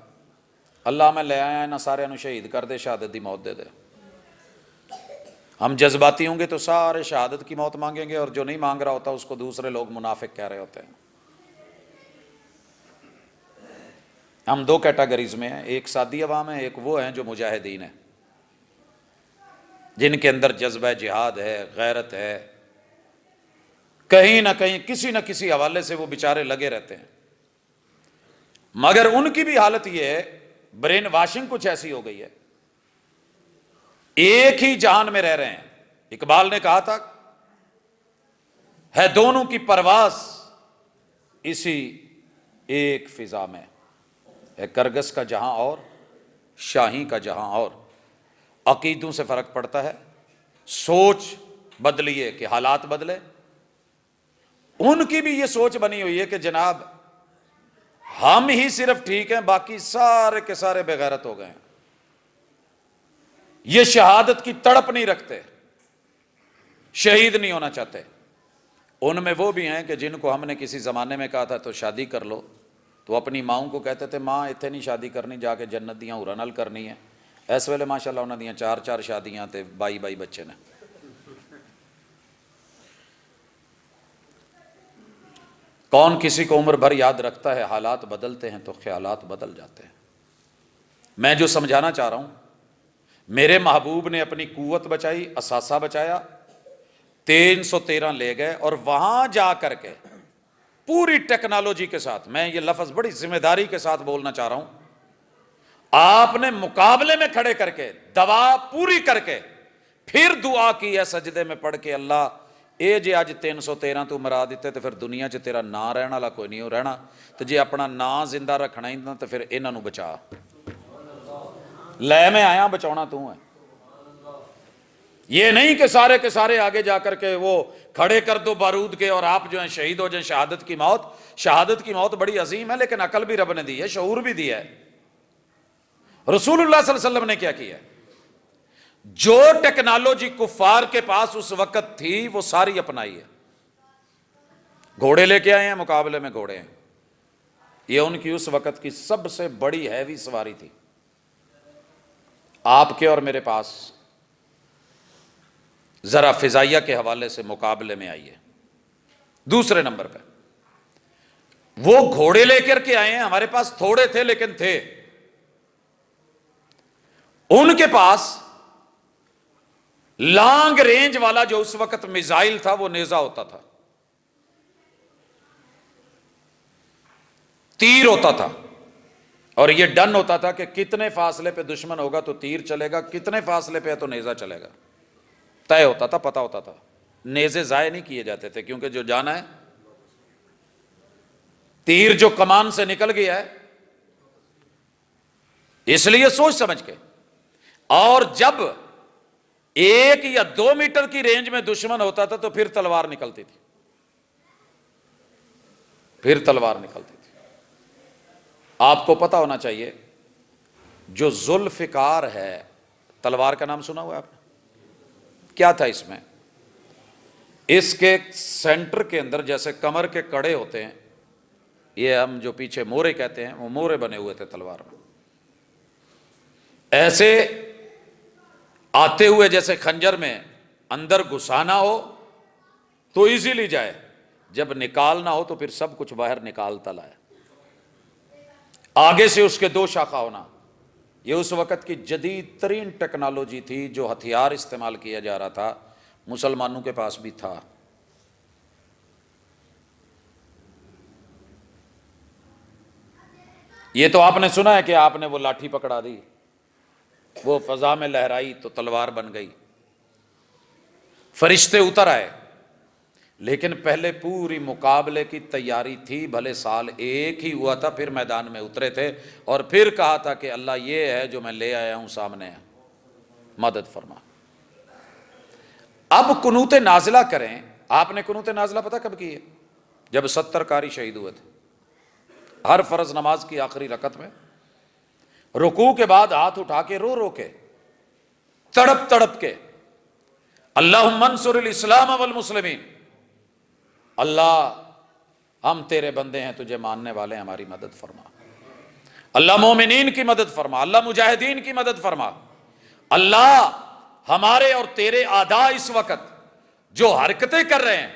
اللہ میں لے آیا نہ سارے نو شہید کر دے، شہادت دی موت دے دے۔ ہم جذباتی ہوں گے تو سارے شہادت کی موت مانگیں گے، اور جو نہیں مانگ رہا ہوتا اس کو دوسرے لوگ منافق کہہ رہے ہوتے ہیں۔ ہم 2 کیٹیگریز میں ہیں، ایک سادی عوام ہے، ایک وہ ہیں جو مجاہدین ہیں، جن کے اندر جذبہ جہاد ہے، غیرت ہے، کہیں نہ کہیں کسی نہ کسی حوالے سے وہ بیچارے لگے رہتے ہیں۔ مگر ان کی بھی حالت یہ ہے، برین واشنگ کچھ ایسی ہو گئی ہے، ایک ہی جہان میں رہ رہے ہیں۔ اقبال نے کہا تھا ہے دونوں کی پرواز اسی ایک فضا میں ہے، کرگس کا جہاں اور شاہی کا جہاں اور۔ عقیدوں سے فرق پڑتا ہے، سوچ بدلیے کہ حالات بدلے۔ ان کی بھی یہ سوچ بنی ہوئی ہے کہ جناب ہم ہی صرف ٹھیک ہیں، باقی سارے کے سارے بغیرت ہو گئے ہیں۔ یہ شہادت کی تڑپ نہیں رکھتے، شہید نہیں ہونا چاہتے۔ ان میں وہ بھی ہیں کہ جن کو ہم نے کسی زمانے میں کہا تھا تو شادی کر لو، تو اپنی ماؤں کو کہتے تھے ماں اتنے نہیں شادی کرنی، جا کے جنت دیاں ہورا نال کرنی ہے۔ اس ویلے ماشاء اللہ انہوں نے 4 شادیاں تے 22 بچے نے۔ کون کسی کو عمر بھر یاد رکھتا ہے؟ حالات بدلتے ہیں تو خیالات بدل جاتے ہیں۔ میں جو سمجھانا چاہ رہا ہوں، میرے محبوب نے اپنی قوت بچائی، اثاثہ بچایا، 313 لے گئے، اور وہاں جا کر کے پوری ٹیکنالوجی کے ساتھ، میں یہ لفظ بڑی ذمہ داری کے ساتھ بولنا چاہ رہا ہوں، آپ نے مقابلے میں کھڑے کر کے دوا پوری کر کے پھر دعا کی ہے سجدے میں پڑھ کے، اللہ اے جے اج 313 تو مرا دیتے تو پھر دنیا 'ਚ تیرا نا رہن والا کوئی نہیں ہو رہنا، تو جے اپنا نا زندہ رکھنا ہی تو پھر انہاں نوں بچا لے، میں آیا بچاؤنا تو ہے۔ یہ نہیں کہ سارے کے سارے آگے جا کر کے وہ کھڑے کر دو بارود کے اور آپ جو ہیں شہید ہو جائیں۔ شہادت کی موت بڑی عظیم ہے، لیکن عقل بھی رب نے دی ہے، شعور بھی دیا ہے۔ رسول اللہ صلی اللہ علیہ وسلم نے کیا کیا ہے؟ جو ٹیکنالوجی کفار کے پاس اس وقت تھی وہ ساری اپنائی ہے۔ گھوڑے لے کے آئے ہیں، مقابلے میں گھوڑے ہیں۔ یہ ان کی اس وقت کی سب سے بڑی ہیوی سواری تھی۔ آپ کے اور میرے پاس ذرا فضائیہ کے حوالے سے مقابلے میں آئیے۔ دوسرے نمبر پہ وہ گھوڑے لے کر کے آئے ہیں، ہمارے پاس تھوڑے تھے لیکن تھے۔ ان کے پاس لانگ رینج والا جو اس وقت میزائل تھا وہ نیزہ ہوتا تھا، تیر ہوتا تھا، اور یہ ڈن ہوتا تھا کہ کتنے فاصلے پہ دشمن ہوگا تو تیر چلے گا، کتنے فاصلے پہ ہے تو نیزہ چلے گا، طے ہوتا تھا، پتہ ہوتا تھا۔ نیزے ضائع نہیں کیے جاتے تھے، کیونکہ جو جانا ہے، تیر جو کمان سے نکل گیا ہے، اس لیے سوچ سمجھ کے۔ اور جب 1 یا 2 میٹر کی رینج میں دشمن ہوتا تھا تو پھر تلوار نکلتی تھی، آپ کو پتا ہونا چاہیے، جو ذوالفقار ہے، تلوار کا نام سنا ہوا ہے آپ نے؟ کیا تھا اس میں؟ اس کے سینٹر کے اندر جیسے کمر کے کڑے ہوتے ہیں، یہ ہم جو پیچھے مورے کہتے ہیں، وہ مورے بنے ہوئے تھے تلوار میں، ایسے آتے ہوئے جیسے خنجر میں اندر گھسانا ہو تو ایزیلی جائے، جب نکالنا ہو تو پھر سب کچھ باہر نکالتا لائے۔ آگے سے اس کے 2 شاخہ ہونا، یہ اس وقت کی جدید ترین ٹیکنالوجی تھی۔ جو ہتھیار استعمال کیا جا رہا تھا مسلمانوں کے پاس بھی تھا۔ یہ تو آپ نے سنا ہے کہ آپ نے وہ لاٹھی پکڑا دی، وہ فضا میں لہرائی تو تلوار بن گئی، فرشتے اتر آئے، لیکن پہلے پوری مقابلے کی تیاری تھی۔ بھلے سال 1 ہی ہوا تھا، پھر میدان میں اترے تھے اور پھر کہا تھا کہ اللہ یہ ہے جو میں لے آیا ہوں سامنے، مدد فرما۔ اب قنوت نازلہ کریں۔ آپ نے قنوت نازلہ پتہ کب کی ہے؟ جب 70 قاری شہید ہوئے تھے۔ ہر فرض نماز کی آخری رکعت میں رکوع کے بعد ہاتھ اٹھا کے رو کے تڑپ تڑپ کے اللہم انصر الاسلام والمسلمین، اللہ ہم تیرے بندے ہیں، تجھے ماننے والے ہیں، ہماری مدد فرما، اللہ مومنین کی مدد فرما، اللہ مجاہدین کی مدد فرما، اللہ ہمارے اور تیرے اعداء اس وقت جو حرکتیں کر رہے ہیں،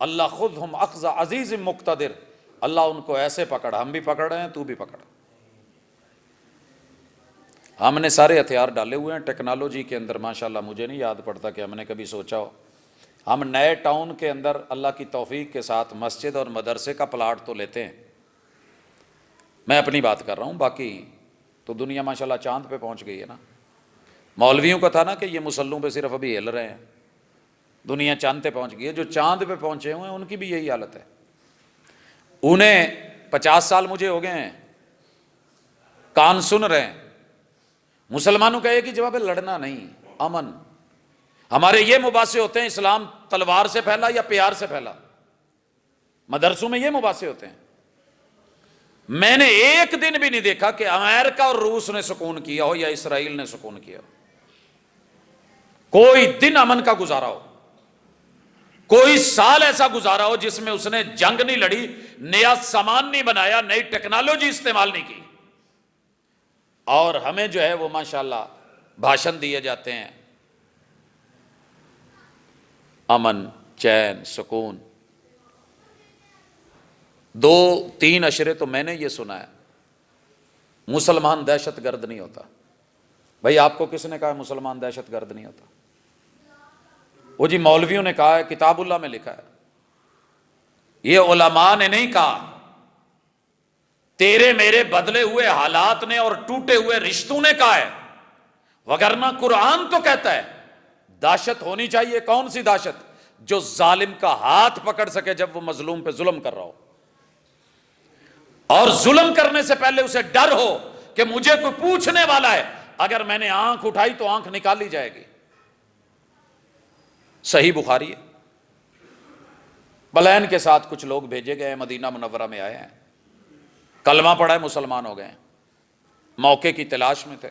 اللہ خذہم اخذ عزیز مقتدر، اللہ ان کو ایسے پکڑ، ہم بھی پکڑ رہے ہیں، تو بھی پکڑ۔ ہم نے سارے ہتھیار ڈالے ہوئے ہیں ٹیکنالوجی کے اندر، ماشاءاللہ مجھے نہیں یاد پڑتا کہ ہم نے کبھی سوچا ہو۔ ہم نئے ٹاؤن کے اندر اللہ کی توفیق کے ساتھ مسجد اور مدرسے کا پلاٹ تو لیتے ہیں، میں اپنی بات کر رہا ہوں، باقی تو دنیا ماشاءاللہ چاند پہ پہنچ گئی ہے نا۔ مولویوں کا تھا نا کہ یہ مسلوں پہ صرف ابھی ہل رہے ہیں، دنیا چاند پہ پہنچ گئی ہے۔ جو چاند پہ پہنچے ہوئے ہیں ان کی بھی یہی حالت ہے، انہیں 50 سال مجھے ہو گئے ہیں، کان سن رہے ہیں۔ مسلمانوں کا ایک ہی جواب ہے، لڑنا نہیں، امن۔ ہمارے یہ مباحثے ہوتے ہیں، اسلام تلوار سے پھیلا یا پیار سے پھیلا، مدرسوں میں یہ مباحثے ہوتے ہیں۔ میں نے ایک دن بھی نہیں دیکھا کہ امریکہ اور روس نے سکون کیا ہو یا اسرائیل نے سکون کیا ہو، کوئی دن امن کا گزارا ہو، کوئی سال ایسا گزارا ہو جس میں اس نے جنگ نہیں لڑی، نیا سامان نہیں بنایا، نئی ٹیکنالوجی استعمال نہیں کی۔ اور ہمیں جو ہے وہ ماشاءاللہ بھاشن دیے جاتے ہیں، امن، چین، سکون۔ 2-3 اشرے تو میں نے یہ سنا ہے، مسلمان دہشت گرد نہیں ہوتا۔ بھائی آپ کو کس نے کہا ہے مسلمان دہشت گرد نہیں ہوتا؟ وہ جی مولویوں نے کہا ہے، کتاب اللہ میں لکھا ہے، یہ علماء نے نہیں کہا، تیرے میرے بدلے ہوئے حالات نے اور ٹوٹے ہوئے رشتوں نے کہا ہے، وگرنہ قرآن تو کہتا ہے دہشت ہونی چاہیے۔ کون سی دہشت؟ جو ظالم کا ہاتھ پکڑ سکے جب وہ مظلوم پہ ظلم کر رہا ہو، اور ظلم کرنے سے پہلے اسے ڈر ہو کہ مجھے کوئی پوچھنے والا ہے، اگر میں نے آنکھ اٹھائی تو آنکھ نکالی جائے گی۔ صحیح بخاری ہے۔ پلین کے ساتھ کچھ لوگ بھیجے گئے، مدینہ منورہ میں آئے ہیں، کلمہ پڑھا ہے، مسلمان ہو گئے ہیں، موقع کی تلاش میں تھے۔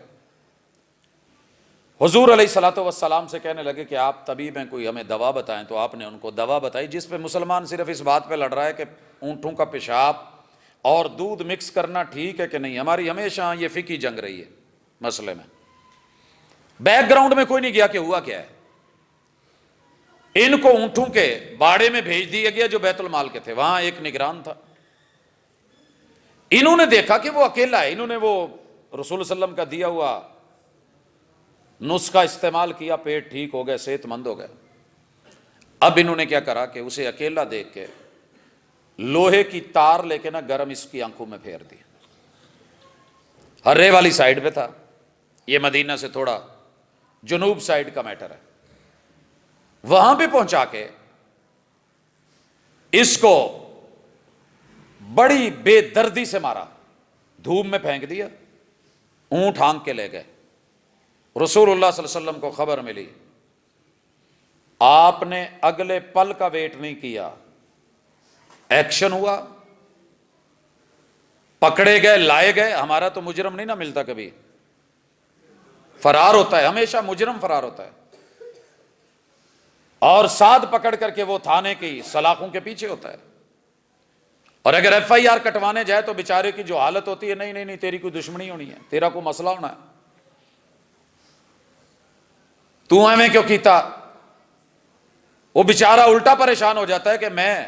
حضور علیہ الصلوۃ والسلام سے کہنے لگے کہ آپ طبیب ہیں، کوئی ہمیں دوا بتائیں۔ تو آپ نے ان کو دوا بتائی، جس پہ مسلمان صرف اس بات پہ لڑ رہا ہے کہ اونٹوں کا پیشاب اور دودھ مکس کرنا ٹھیک ہے کہ نہیں۔ ہماری ہمیشہ یہ فقہی جنگ رہی ہے مسئلے میں، بیک گراؤنڈ میں کوئی نہیں گیا کہ ہوا کیا ہے۔ ان کو اونٹوں کے باڑے میں بھیج دیا گیا جو بیت المال کے تھے، وہاں ایک نگران تھا۔ انہوں نے دیکھا کہ وہ اکیلا ہے، انہوں نے وہ رسول صلی اللہ علیہ وسلم کا دیا ہوا نسخہ استعمال کیا، پیٹ ٹھیک ہو گئے، صحت مند ہو گئے۔ اب انہوں نے کیا کرا کہ اسے اکیلا دیکھ کے لوہے کی تار لے کے نا گرم اس کی آنکھوں میں پھیر دی۔ ہرے والی سائیڈ پہ تھا، یہ مدینہ سے تھوڑا جنوب سائیڈ کا میٹر ہے، وہاں پہ پہنچا کے اس کو بڑی بے دردی سے مارا، دھوپ میں پھینک دیا، اونٹ ہانک کے لے گئے۔ رسول اللہ صلی اللہ علیہ وسلم کو خبر ملی، آپ نے اگلے پل کا ویٹ نہیں کیا، ایکشن ہوا، پکڑے گئے، لائے گئے۔ ہمارا تو مجرم نہیں نہ ملتا، کبھی فرار ہوتا ہے، ہمیشہ مجرم فرار ہوتا ہے، اور ساتھ پکڑ کر کے وہ تھانے کی سلاخوں کے پیچھے ہوتا ہے۔ اور اگر ایف آئی آر کٹوانے جائے تو بیچارے کی جو حالت ہوتی ہے، نہیں نہیں نہیں، تیری کوئی دشمنی ہونی ہے، تیرا کوئی مسئلہ ہونا ہے، تو ہمیں کیوں کیتا؟ وہ بیچارہ الٹا پریشان ہو جاتا ہے کہ میں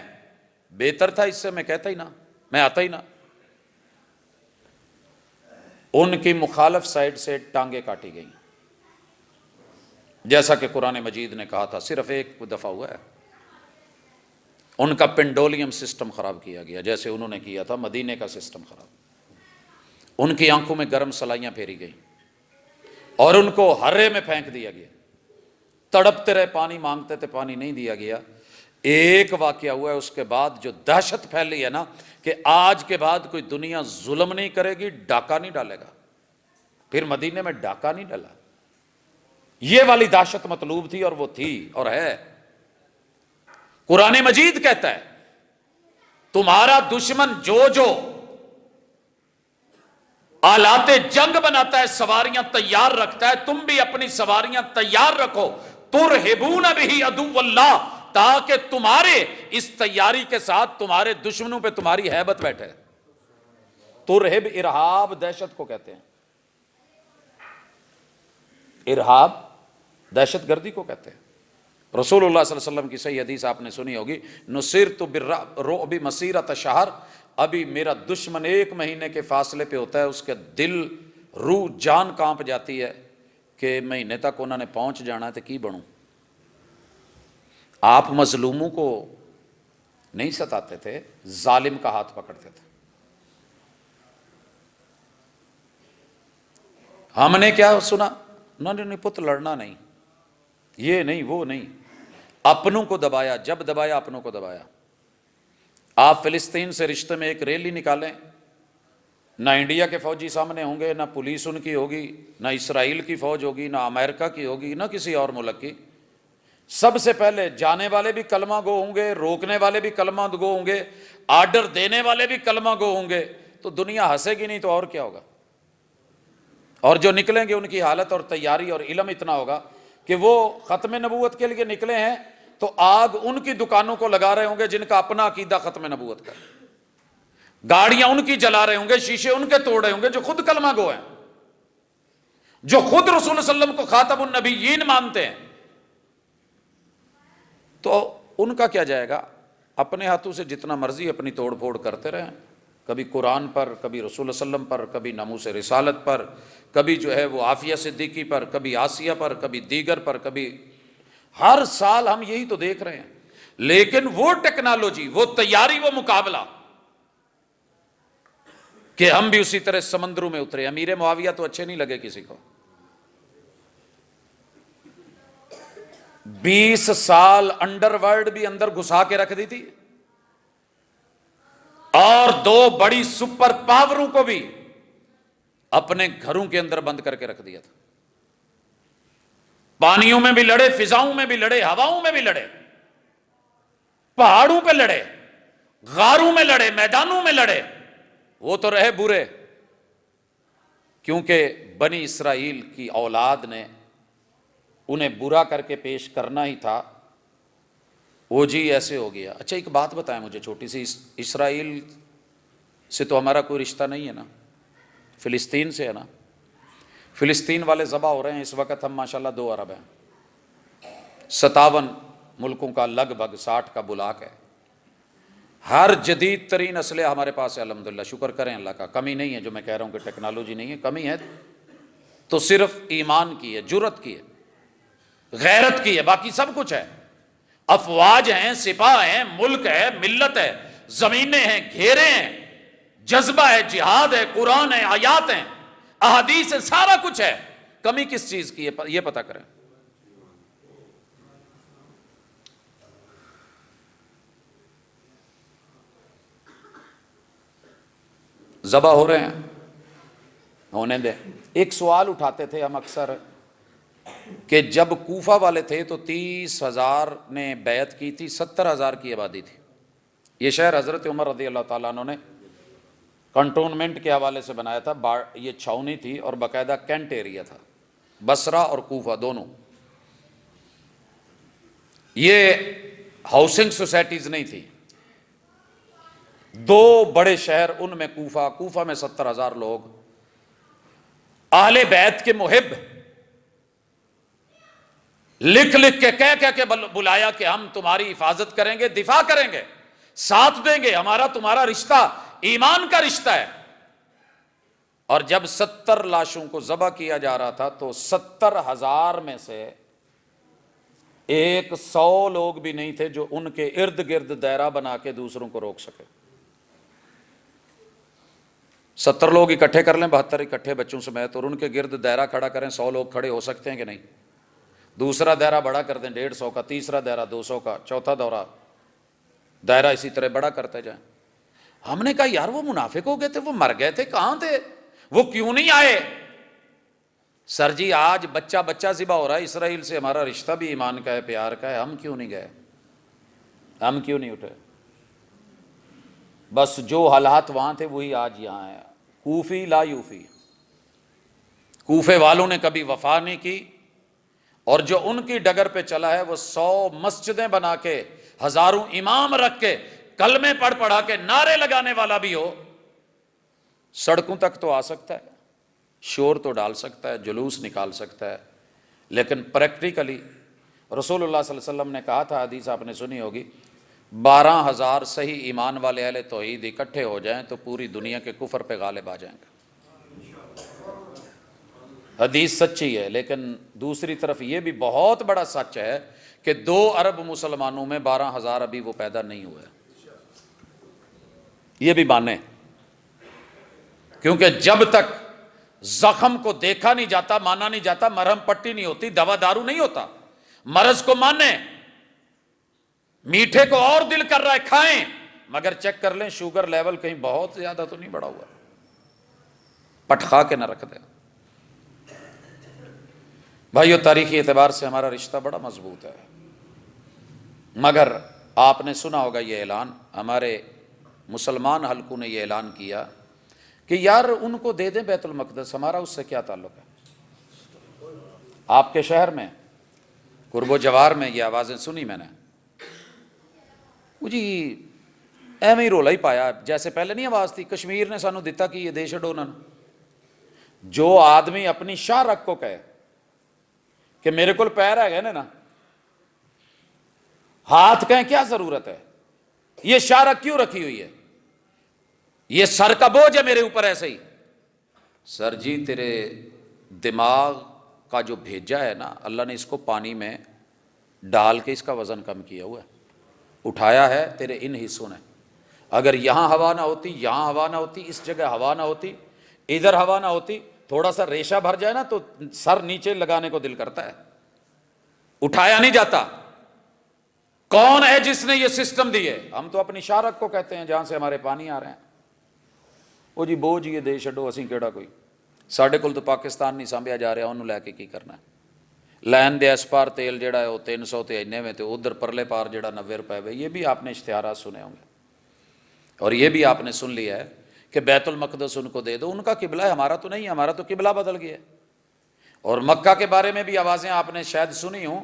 بہتر تھا اس سے، میں کہتا ہی نہ، میں آتا ہی نہ۔ ان کی مخالف سائڈ سے ٹانگیں کاٹی گئیں، جیسا کہ قرآن مجید نے کہا تھا، صرف ایک دفعہ ہوا ہے۔ ان کا پنڈولیم سسٹم خراب کیا گیا، جیسے انہوں نے کیا تھا مدینے کا سسٹم خراب۔ ان کی آنکھوں میں گرم سلائیاں پھیری گئیں اور ان کو ہرے میں پھینک دیا گیا، تڑپتے رہے، پانی مانگتے تھے، پانی نہیں دیا گیا۔ ایک واقعہ ہوا ہے اس کے بعد جو دہشت پھیلی ہے نا، کہ آج کے بعد کوئی دنیا ظلم نہیں کرے گی، ڈاکہ نہیں ڈالے گا۔ پھر مدینے میں ڈاکہ نہیں ڈالا، یہ والی دہشت مطلوب تھی، اور وہ تھی اور ہے۔ قرآن مجید کہتا ہے تمہارا دشمن جو آلات جنگ بناتا ہے، سواریاں تیار رکھتا ہے، تم بھی اپنی سواریاں تیار رکھو، ترہبون بہ عدو اللہ، تاکہ تمہارے اس تیاری کے ساتھ تمہارے دشمنوں پہ تمہاری ہیبت بیٹھے۔ ترہب، ارہاب دہشت کو کہتے ہیں، ارہاب دہشت گردی کو کہتے ہیں۔ رسول اللہ صلی اللہ علیہ وسلم کی صحیح حدیث آپ نے سنی ہوگی، نصرت بالرعب مسیرۃ شہر، ابھی میرا دشمن 1 مہینے کے فاصلے پہ ہوتا ہے، اس کے دل، روح، جان کانپ جاتی ہے کہ مہینے تک انہوں نے پہنچ جانا ہے تو کی بنوں۔ آپ مظلوموں کو نہیں ستاتے تھے، ظالم کا ہاتھ پکڑتے تھے۔ ہم نے کیا سنا؟ نہیں پت لڑنا نہیں، یہ نہیں وہ نہیں، اپنوں کو دبایا، جب دبایا اپنوں کو دبایا۔ آپ فلسطین سے رشتے میں ایک ریلی نکالیں، نہ انڈیا کے فوجی سامنے ہوں گے، نہ پولیس ان کی ہوگی، نہ اسرائیل کی فوج ہوگی، نہ امریکہ کی ہوگی، نہ کسی اور ملک کی. سب سے پہلے جانے والے بھی کلمہ گو ہوں گے، روکنے والے بھی کلمہ گو ہوں گے، آرڈر دینے والے بھی کلمہ گو ہوں گے. تو دنیا ہنسے گی نہیں تو اور کیا ہوگا. اور جو نکلیں گے ان کی حالت اور تیاری اور علم اتنا ہوگا کہ وہ ختم نبوت کے لیے نکلے ہیں تو آگ ان کی دکانوں کو لگا رہے ہوں گے جن کا اپنا عقیدہ ختم نبوت کا. گاڑیاں ان کی جلا رہے ہوں گے، شیشے ان کے توڑ رہے ہوں گے جو خود کلمہ گو ہیں، جو خود رسول صلی اللہ علیہ وسلم کو خاتم النبیین مانتے ہیں. تو ان کا کیا جائے گا؟ اپنے ہاتھوں سے جتنا مرضی اپنی توڑ پھوڑ کرتے رہیں، کبھی قرآن پر، کبھی رسول اللہ علیہ وسلم پر، کبھی ناموس رسالت پر، کبھی جو ہے وہ عافیہ صدیقی پر، کبھی آسیہ پر، کبھی دیگر پر، کبھی ہر سال ہم یہی تو دیکھ رہے ہیں. لیکن وہ ٹیکنالوجی، وہ تیاری، وہ مقابلہ کہ ہم بھی اسی طرح سمندروں میں اترے. امیر معاویہ تو اچھے نہیں لگے کسی کو. 20 سال انڈر ورلڈ بھی اندر گھسا کے رکھ دی تھی اور 2 بڑی سپر پاوروں کو بھی اپنے گھروں کے اندر بند کر کے رکھ دیا تھا. پانیوں میں بھی لڑے، فضاؤں میں بھی لڑے، ہواؤں میں بھی لڑے، پہاڑوں پہ لڑے، غاروں میں لڑے، میدانوں میں لڑے. وہ تو رہے برے کیونکہ بنی اسرائیل کی اولاد نے انہیں برا کر کے پیش کرنا ہی تھا. وہ جی ایسے ہو گیا. اچھا ایک بات بتائیں مجھے چھوٹی سی، اسرائیل سے تو ہمارا کوئی رشتہ نہیں ہے نا، فلسطین سے ہے نا. فلسطین والے ذبح ہو رہے ہیں اس وقت، ہم ماشاءاللہ 2 ارب ہیں، 57 ملکوں کا لگ بھگ 60 کا بلاک ہے. ہر جدید ترین اسلحہ ہمارے پاس ہے الحمدللہ، شکر کریں اللہ کا. کمی نہیں ہے جو میں کہہ رہا ہوں کہ ٹیکنالوجی نہیں ہے، کمی ہے تو صرف ایمان کی ہے، جرت کی ہے، غیرت کی ہے، باقی سب کچھ ہے. افواج ہیں، سپاہ ہیں، ملک ہے، ملت ہے، زمینیں ہیں، گھیرے ہیں، جذبہ ہے، جہاد ہے، قرآن ہے، آیات ہیں، احادیث ہے، سارا کچھ ہے. کمی کس چیز کی ہے یہ پتہ کریں. ذبح ہو رہے ہیں، ہونے دیں. ایک سوال اٹھاتے تھے ہم اکثر کہ جب کوفہ والے تھے تو 30,000 نے بیعت کی تھی، 70,000 کی آبادی تھی. یہ شہر حضرت عمر رضی اللہ تعالیٰ عنہ نے کنٹونمنٹ کے حوالے سے بنایا تھا. یہ چھاؤنی تھی اور باقاعدہ کینٹ ایریا تھا، بصرہ اور کوفہ دونوں. یہ ہاؤسنگ سوسائٹیز نہیں تھی. 2 بڑے شہر، ان میں کوفہ میں 70,000 لوگ، اہل بیت کے محب، لکھ لکھ کے کہہ کے بلایا کہ ہم تمہاری حفاظت کریں گے، دفاع کریں گے، ساتھ دیں گے، ہمارا تمہارا رشتہ ایمان کا رشتہ ہے. اور جب 70 لاشوں کو ذبح کیا جا رہا تھا تو 70,000 میں سے 100 لوگ بھی نہیں تھے جو ان کے ارد گرد دائرہ بنا کے دوسروں کو روک سکے. 70 لوگ اکٹھے کر لیں، 72 اکٹھے بچوں سمیت، اور ان کے گرد دائرہ کھڑا کریں، 100 لوگ کھڑے ہو سکتے ہیں کہ نہیں؟ دوسرا دائرہ بڑا کر دیں 150 کا، تیسرا دائرہ 200 کا، چوتھا دائرہ اسی طرح بڑا کرتے جائیں. ہم نے کہا یار وہ منافق ہو گئے تھے، وہ مر گئے تھے، کہاں تھے وہ، کیوں نہیں آئے؟ سر جی آج بچہ ذبح ہو رہا ہے اسرائیل سے، ہمارا رشتہ بھی ایمان کا ہے، پیار کا ہے، ہم کیوں نہیں گئے، ہم کیوں نہیں اٹھے؟ بس جو حالات وہاں تھے وہی آج یہاں ہے. کوفی لا یوفی، کوفے والوں نے کبھی وفا نہیں کی، اور جو ان کی ڈگر پہ چلا ہے وہ 100 مسجدیں بنا کے، ہزاروں امام رکھ کے، کلمے پڑھا کے، نعرے لگانے والا بھی ہو، سڑکوں تک تو آ سکتا ہے، شور تو ڈال سکتا ہے، جلوس نکال سکتا ہے، لیکن پریکٹیکلی رسول اللہ صلی اللہ علیہ وسلم نے کہا تھا، حدیث آپ نے سنی ہوگی، 12,000 صحیح ایمان والے اہل توحید اکٹھے ہو جائیں تو پوری دنیا کے کفر پہ غالب آ جائیں گے. حدیث سچی ہے، لیکن دوسری طرف یہ بھی بہت بڑا سچ ہے کہ 2 ارب مسلمانوں میں 12,000 ابھی وہ پیدا نہیں ہوئے. یہ بھی مانے، کیونکہ جب تک زخم کو دیکھا نہیں جاتا، مانا نہیں جاتا، مرہم پٹی نہیں ہوتی، دوا دارو نہیں ہوتا. مرض کو مانے، میٹھے کو اور دل کر رہا ہے کھائیں، مگر چیک کر لیں شوگر لیول کہیں بہت زیادہ تو نہیں بڑھا ہوا، پٹخا کے نہ رکھ دیں۔ بھائیو، تاریخی اعتبار سے ہمارا رشتہ بڑا مضبوط ہے، مگر آپ نے سنا ہوگا یہ اعلان، ہمارے مسلمان حلقوں نے یہ اعلان کیا کہ یار ان کو دے دیں بیت المقدس، ہمارا اس سے کیا تعلق ہے۔ آپ کے شہر میں قرب و جوار میں یہ آوازیں سنی میں نے، وہ جی ایویں ہی رولا ہی پایا، جیسے پہلے نہیں آواز تھی کشمیر نے سانو دیتا کہ یہ دے چھڈو انہاں نوں۔ جو آدمی اپنی شاہ رکھ کو کہے کہ میرے کول پیر ہے گئے نا ہاتھ کہیں کیا ضرورت ہے، یہ شاہ رکھ کیوں رکھی ہوئی ہے، یہ سر کا بوجھ ہے میرے اوپر ایسے ہی۔ سر جی تیرے دماغ کا جو بھیجا ہے نا اللہ نے اس کو پانی میں ڈال کے اس کا وزن کم کیا ہوا ہے، اٹھایا ہے تیرے ان حصوں نے۔ اگر یہاں ہوا نہ ہوتی، یہاں ہوا نہ ہوتی، اس جگہ ہوا نہ ہوتی، ادھر ہوا نہ ہوتی، تھوڑا سا ریشہ بھر جائے نا تو سر نیچے لگانے کو دل کرتا ہے، اٹھایا نہیں جاتا۔ کون ہے جس نے یہ سسٹم دیے؟ ہم تو اپنی شارک کو کہتے ہیں جہاں سے ہمارے پانی آ رہے ہیں۔ وہ جی بوجھ یہ دے چھڈو، اسی کیڑا کوئی، ساڈے کول تو پاکستان نہیں سانبھیا جا رہا، انہوں لے کے کی کرنا ہے۔ لین دے اس پار تیل جڑا ہے وہ 300 تے اننے میں، تو ادھر پرلے پار جڑا 90 روپے ہوئے۔ یہ بھی آپ نے اشتہارات سنے ہوں گے، اور یہ بھی آپ نے سن لیا ہے کہ بیت المقدس ان کو دے دو، ان کا قبلہ ہے، ہمارا تو نہیں، ہمارا تو قبلہ بدل گیا ہے۔ اور مکہ کے بارے میں بھی آوازیں آپ نے شاید سنی ہوں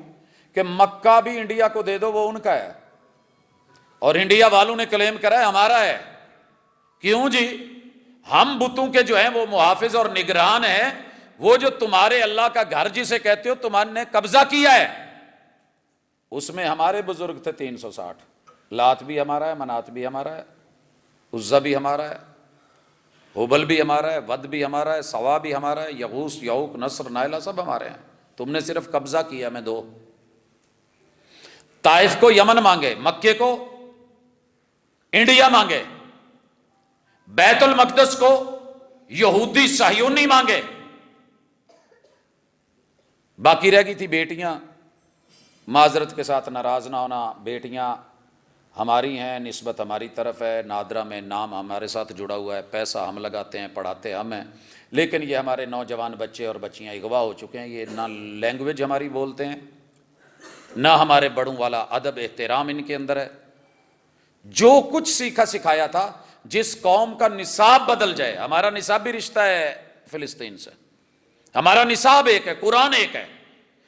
کہ مکہ بھی انڈیا کو دے دو، وہ ان کا ہے، اور انڈیا والوں نے کلیم کرا ہے ہمارا ہے۔ کیوں جی؟ ہم بتوں کے جو ہیں وہ محافظ اور نگران ہیں، وہ جو تمہارے اللہ کا گھر جسے کہتے ہو تمہارے نے قبضہ کیا ہے، اس میں ہمارے بزرگ تھے 360، لات بھی ہمارا ہے، منات بھی ہمارا ہے، عزا بھی ہمارا ہے، حبل بھی ہمارا ہے، ود بھی ہمارا ہے، سوا بھی ہمارا ہے، یغوث، یعوق، نصر، نائلہ سب ہمارے ہیں، تم نے صرف قبضہ کیا میں دو۔ طائف کو یمن مانگے، مکے کو انڈیا مانگے، بیت المقدس کو یہودی صہیونی مانگے، باقی رہ گئی تھی بیٹیاں۔ معذرت کے ساتھ ناراض نہ ہونا، بیٹیاں ہماری ہیں، نسبت ہماری طرف ہے، نادرہ میں نام ہمارے ساتھ جڑا ہوا ہے، پیسہ ہم لگاتے ہیں، پڑھاتے ہم ہیں، لیکن یہ ہمارے نوجوان بچے اور بچیاں اغوا ہو چکے ہیں، یہ نہ لینگویج ہماری بولتے ہیں، نہ ہمارے بڑوں والا ادب احترام ان کے اندر ہے۔ جو کچھ سیکھا سکھایا تھا، جس قوم کا نصاب بدل جائے، ہمارا نصاب بھی رشتہ ہے فلسطین سے، ہمارا نصاب ایک ہے، قرآن ایک ہے،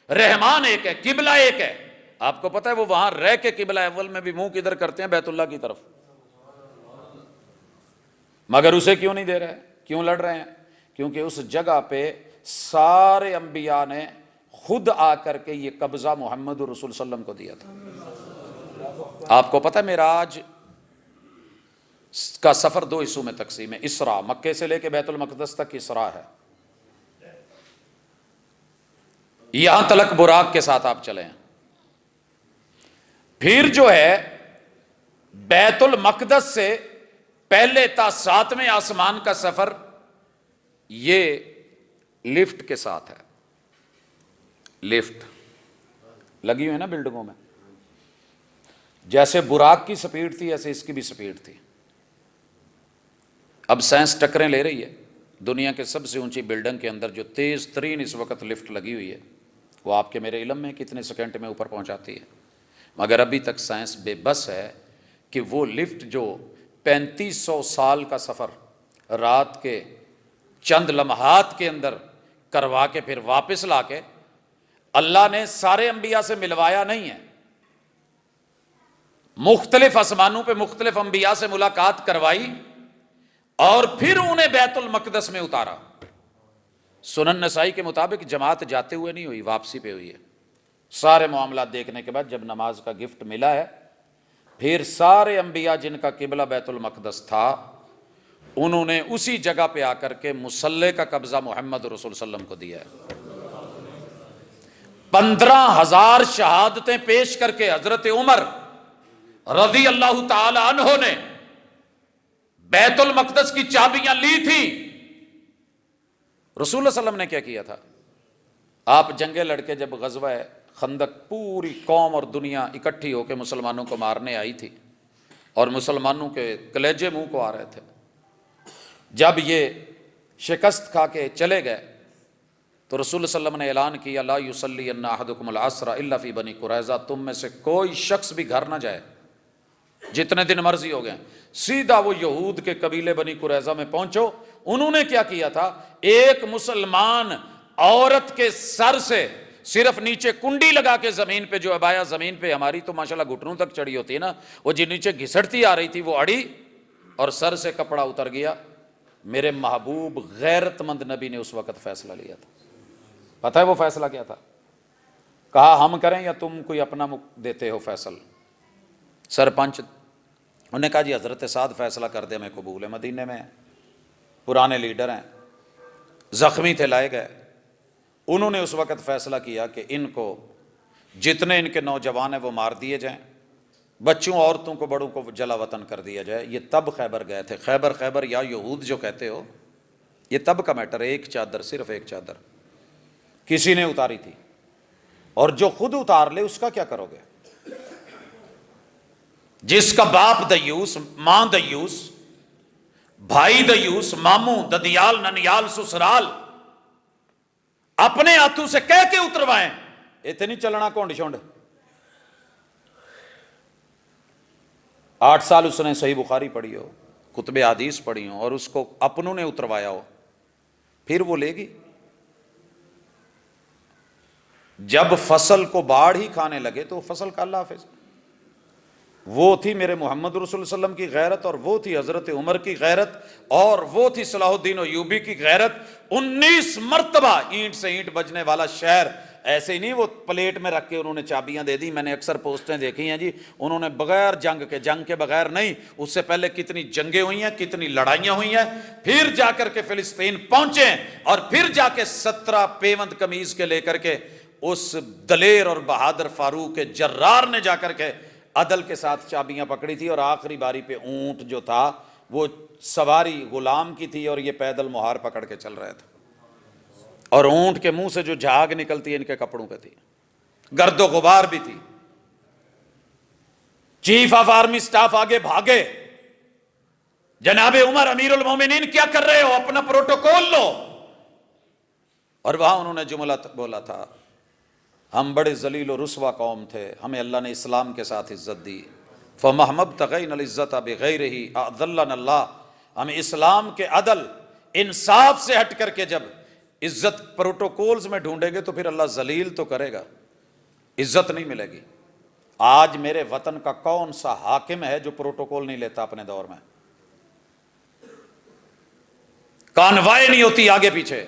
رحمان ایک ہے، قبلہ ایک ہے۔ آپ کو پتہ ہے وہ وہاں رہ کے قبلہ اول میں بھی منہ کدھر کرتے ہیں؟ بیت اللہ کی طرف، مگر اسے کیوں نہیں دے رہے؟ کیوں لڑ رہے ہیں؟ کیونکہ اس جگہ پہ سارے انبیاء نے خود آ کر کے یہ قبضہ محمد رسول صلی اللہ علیہ وسلم کو دیا تھا۔ آپ کو پتہ ہے معراج کا سفر 2 حصوں میں تقسیم ہے، اسراء، مکے سے لے کے بیت المقدس تک اسراء ہے، یہاں تلک براق کے ساتھ آپ چلیں۔ پھر جو ہے بیت المقدس سے پہلے تا 7ویں آسمان کا سفر یہ لفٹ کے ساتھ ہے، لفٹ لگی ہوئی ہے نا بلڈنگوں میں، جیسے براق کی سپیڈ تھی ایسے اس کی بھی سپیڈ تھی۔ اب سائنس ٹکریں لے رہی ہے، دنیا کے سب سے اونچی بلڈنگ کے اندر جو تیز ترین اس وقت لفٹ لگی ہوئی ہے، وہ آپ کے میرے علم میں کتنے سیکنڈ میں اوپر پہنچاتی ہے، مگر ابھی تک سائنس بے بس ہے کہ وہ لفٹ جو 3500 سال کا سفر رات کے چند لمحات کے اندر کروا کے پھر واپس لا کے اللہ نے سارے انبیاء سے ملوایا نہیں ہے، مختلف آسمانوں پہ مختلف انبیاء سے ملاقات کروائی اور پھر انہیں بیت المقدس میں اتارا۔ سنن نسائی کے مطابق جماعت جاتے ہوئے نہیں ہوئی، واپسی پہ ہوئی ہے۔ سارے معاملات دیکھنے کے بعد جب نماز کا گفٹ ملا ہے، پھر سارے انبیاء جن کا قبلہ بیت المقدس تھا انہوں نے اسی جگہ پہ آ کر کے مصلی کا قبضہ محمد رسول صلی اللہ علیہ وسلم کو دیا ہے۔ 15,000 شہادتیں پیش کر کے حضرت عمر رضی اللہ تعالی عنہ نے بیت المقدس کی چابیاں لی تھی۔ رسول اللہ صلی اللہ علیہ وسلم نے کیا کیا تھا؟ آپ جنگیں لڑ کے جب غزوہ خندق پوری قوم اور دنیا اکٹھی ہو کے مسلمانوں کو مارنے آئی تھی اور مسلمانوں کے کلیجے منہ کو آ رہے تھے۔ جب یہ شکست کھا کے چلے گئے تو رسول صلی اللہ علیہ وسلم نے اعلان کیا لا یصلی احدکم العصر الا فی بنی قریظہ، تم میں سے کوئی شخص بھی گھر نہ جائے جتنے دن مرضی ہو گئے، سیدھا وہ یہود کے قبیلے بنی قریظہ میں پہنچو۔ انہوں نے کیا کیا تھا، ایک مسلمان عورت کے سر سے صرف نیچے کنڈی لگا کے زمین پہ، جو عبایا زمین پہ ہماری تو ماشاءاللہ گھٹنوں تک چڑھی ہوتی ہے نا، وہ جو نیچے گھسٹتی آ رہی تھی وہ اڑی اور سر سے کپڑا اتر گیا۔ میرے محبوب غیرت مند نبی نے اس وقت فیصلہ لیا تھا۔ پتہ ہے وہ فیصلہ کیا تھا؟ کہا ہم کریں یا تم کوئی اپنا دیتے ہو فیصل؟ سرپنچ انہوں نے کہا جی حضرت سعد فیصلہ کر دے، ہمیں قبول ہے، مدینے میں پرانے لیڈر ہیں، زخمی تھے، لائے گئے۔ انہوں نے اس وقت فیصلہ کیا کہ ان کو جتنے ان کے نوجوان ہیں وہ مار دیے جائیں، بچوں عورتوں کو بڑوں کو جلا وطن کر دیا جائے۔ یہ تب خیبر گئے تھے، خیبر یا یہود جو کہتے ہو، یہ تب کا میٹر ہے۔ ایک چادر، صرف ایک چادر کسی نے اتاری تھی، اور جو خود اتار لے اس کا کیا کرو گے؟ جس کا باپ دیوس، ماں دیوس، بھائی دیوس، ماموں ددیال ننیال سسرال اپنے ہاتھوں سے کہہ کے اتروائیں، اتنی چلنا کونڈ شونڈ۔ 8 سال اس نے صحیح بخاری پڑھی ہو، کتب حدیث پڑھی ہو، اور اس کو اپنوں نے اتروایا ہو، پھر وہ لے گی؟ جب فصل کو باڑ ہی کھانے لگے تو فصل کا اللہ حافظ۔ وہ تھی میرے محمد رسول صلی اللہ علیہ وسلم کی غیرت، اور وہ تھی حضرت عمر کی غیرت، اور وہ تھی صلاح الدین ایوبی کی غیرت۔ 19 مرتبہ اینٹ سے اینٹ بجنے والا شہر، ایسے ہی نہیں وہ پلیٹ میں رکھ کے انہوں نے چابیاں دے دی۔ میں نے اکثر پوسٹیں دیکھی ہیں جی، انہوں نے بغیر جنگ کے بغیر نہیں، اس سے پہلے کتنی جنگیں ہوئی ہیں، کتنی لڑائیاں ہوئی ہیں، پھر جا کر کے فلسطین پہنچے، اور پھر جا کے 17 پیوند قمیض کے لے کر کے اس دلیر اور بہادر فاروق جرار نے جا کر کے عدل کے ساتھ چابیاں پکڑی تھی، اور آخری باری پہ اونٹ جو تھا وہ سواری غلام کی تھی، اور یہ پیدل مہار پکڑ کے چل رہے تھے، اور اونٹ کے منہ سے جو جھاگ نکلتی ہے ان کے کپڑوں پہ تھی، گرد و غبار بھی تھی۔ چیف آف آرمی سٹاف آگے بھاگے، جناب عمر امیر المومنین کیا کر رہے ہو، اپنا پروٹوکول لو۔ اور وہاں انہوں نے جملہ بولا تھا، ہم بڑے ذلیل و رسوا قوم تھے، ہمیں اللہ نے اسلام کے ساتھ عزت دی، فَمَهْمَا ابْتَغَيْنَا الْعِزَّةَ بِغَيْرِهِ أَذَلَّنَا اللَّهُ۔ ہمیں اسلام کے عدل انصاف سے ہٹ کر کے جب عزت پروٹوکولز میں ڈھونڈیں گے تو پھر اللہ ذلیل تو کرے گا، عزت نہیں ملے گی۔ آج میرے وطن کا کون سا حاکم ہے جو پروٹوکول نہیں لیتا اپنے دور میں؟ کانوائے نہیں ہوتی آگے پیچھے،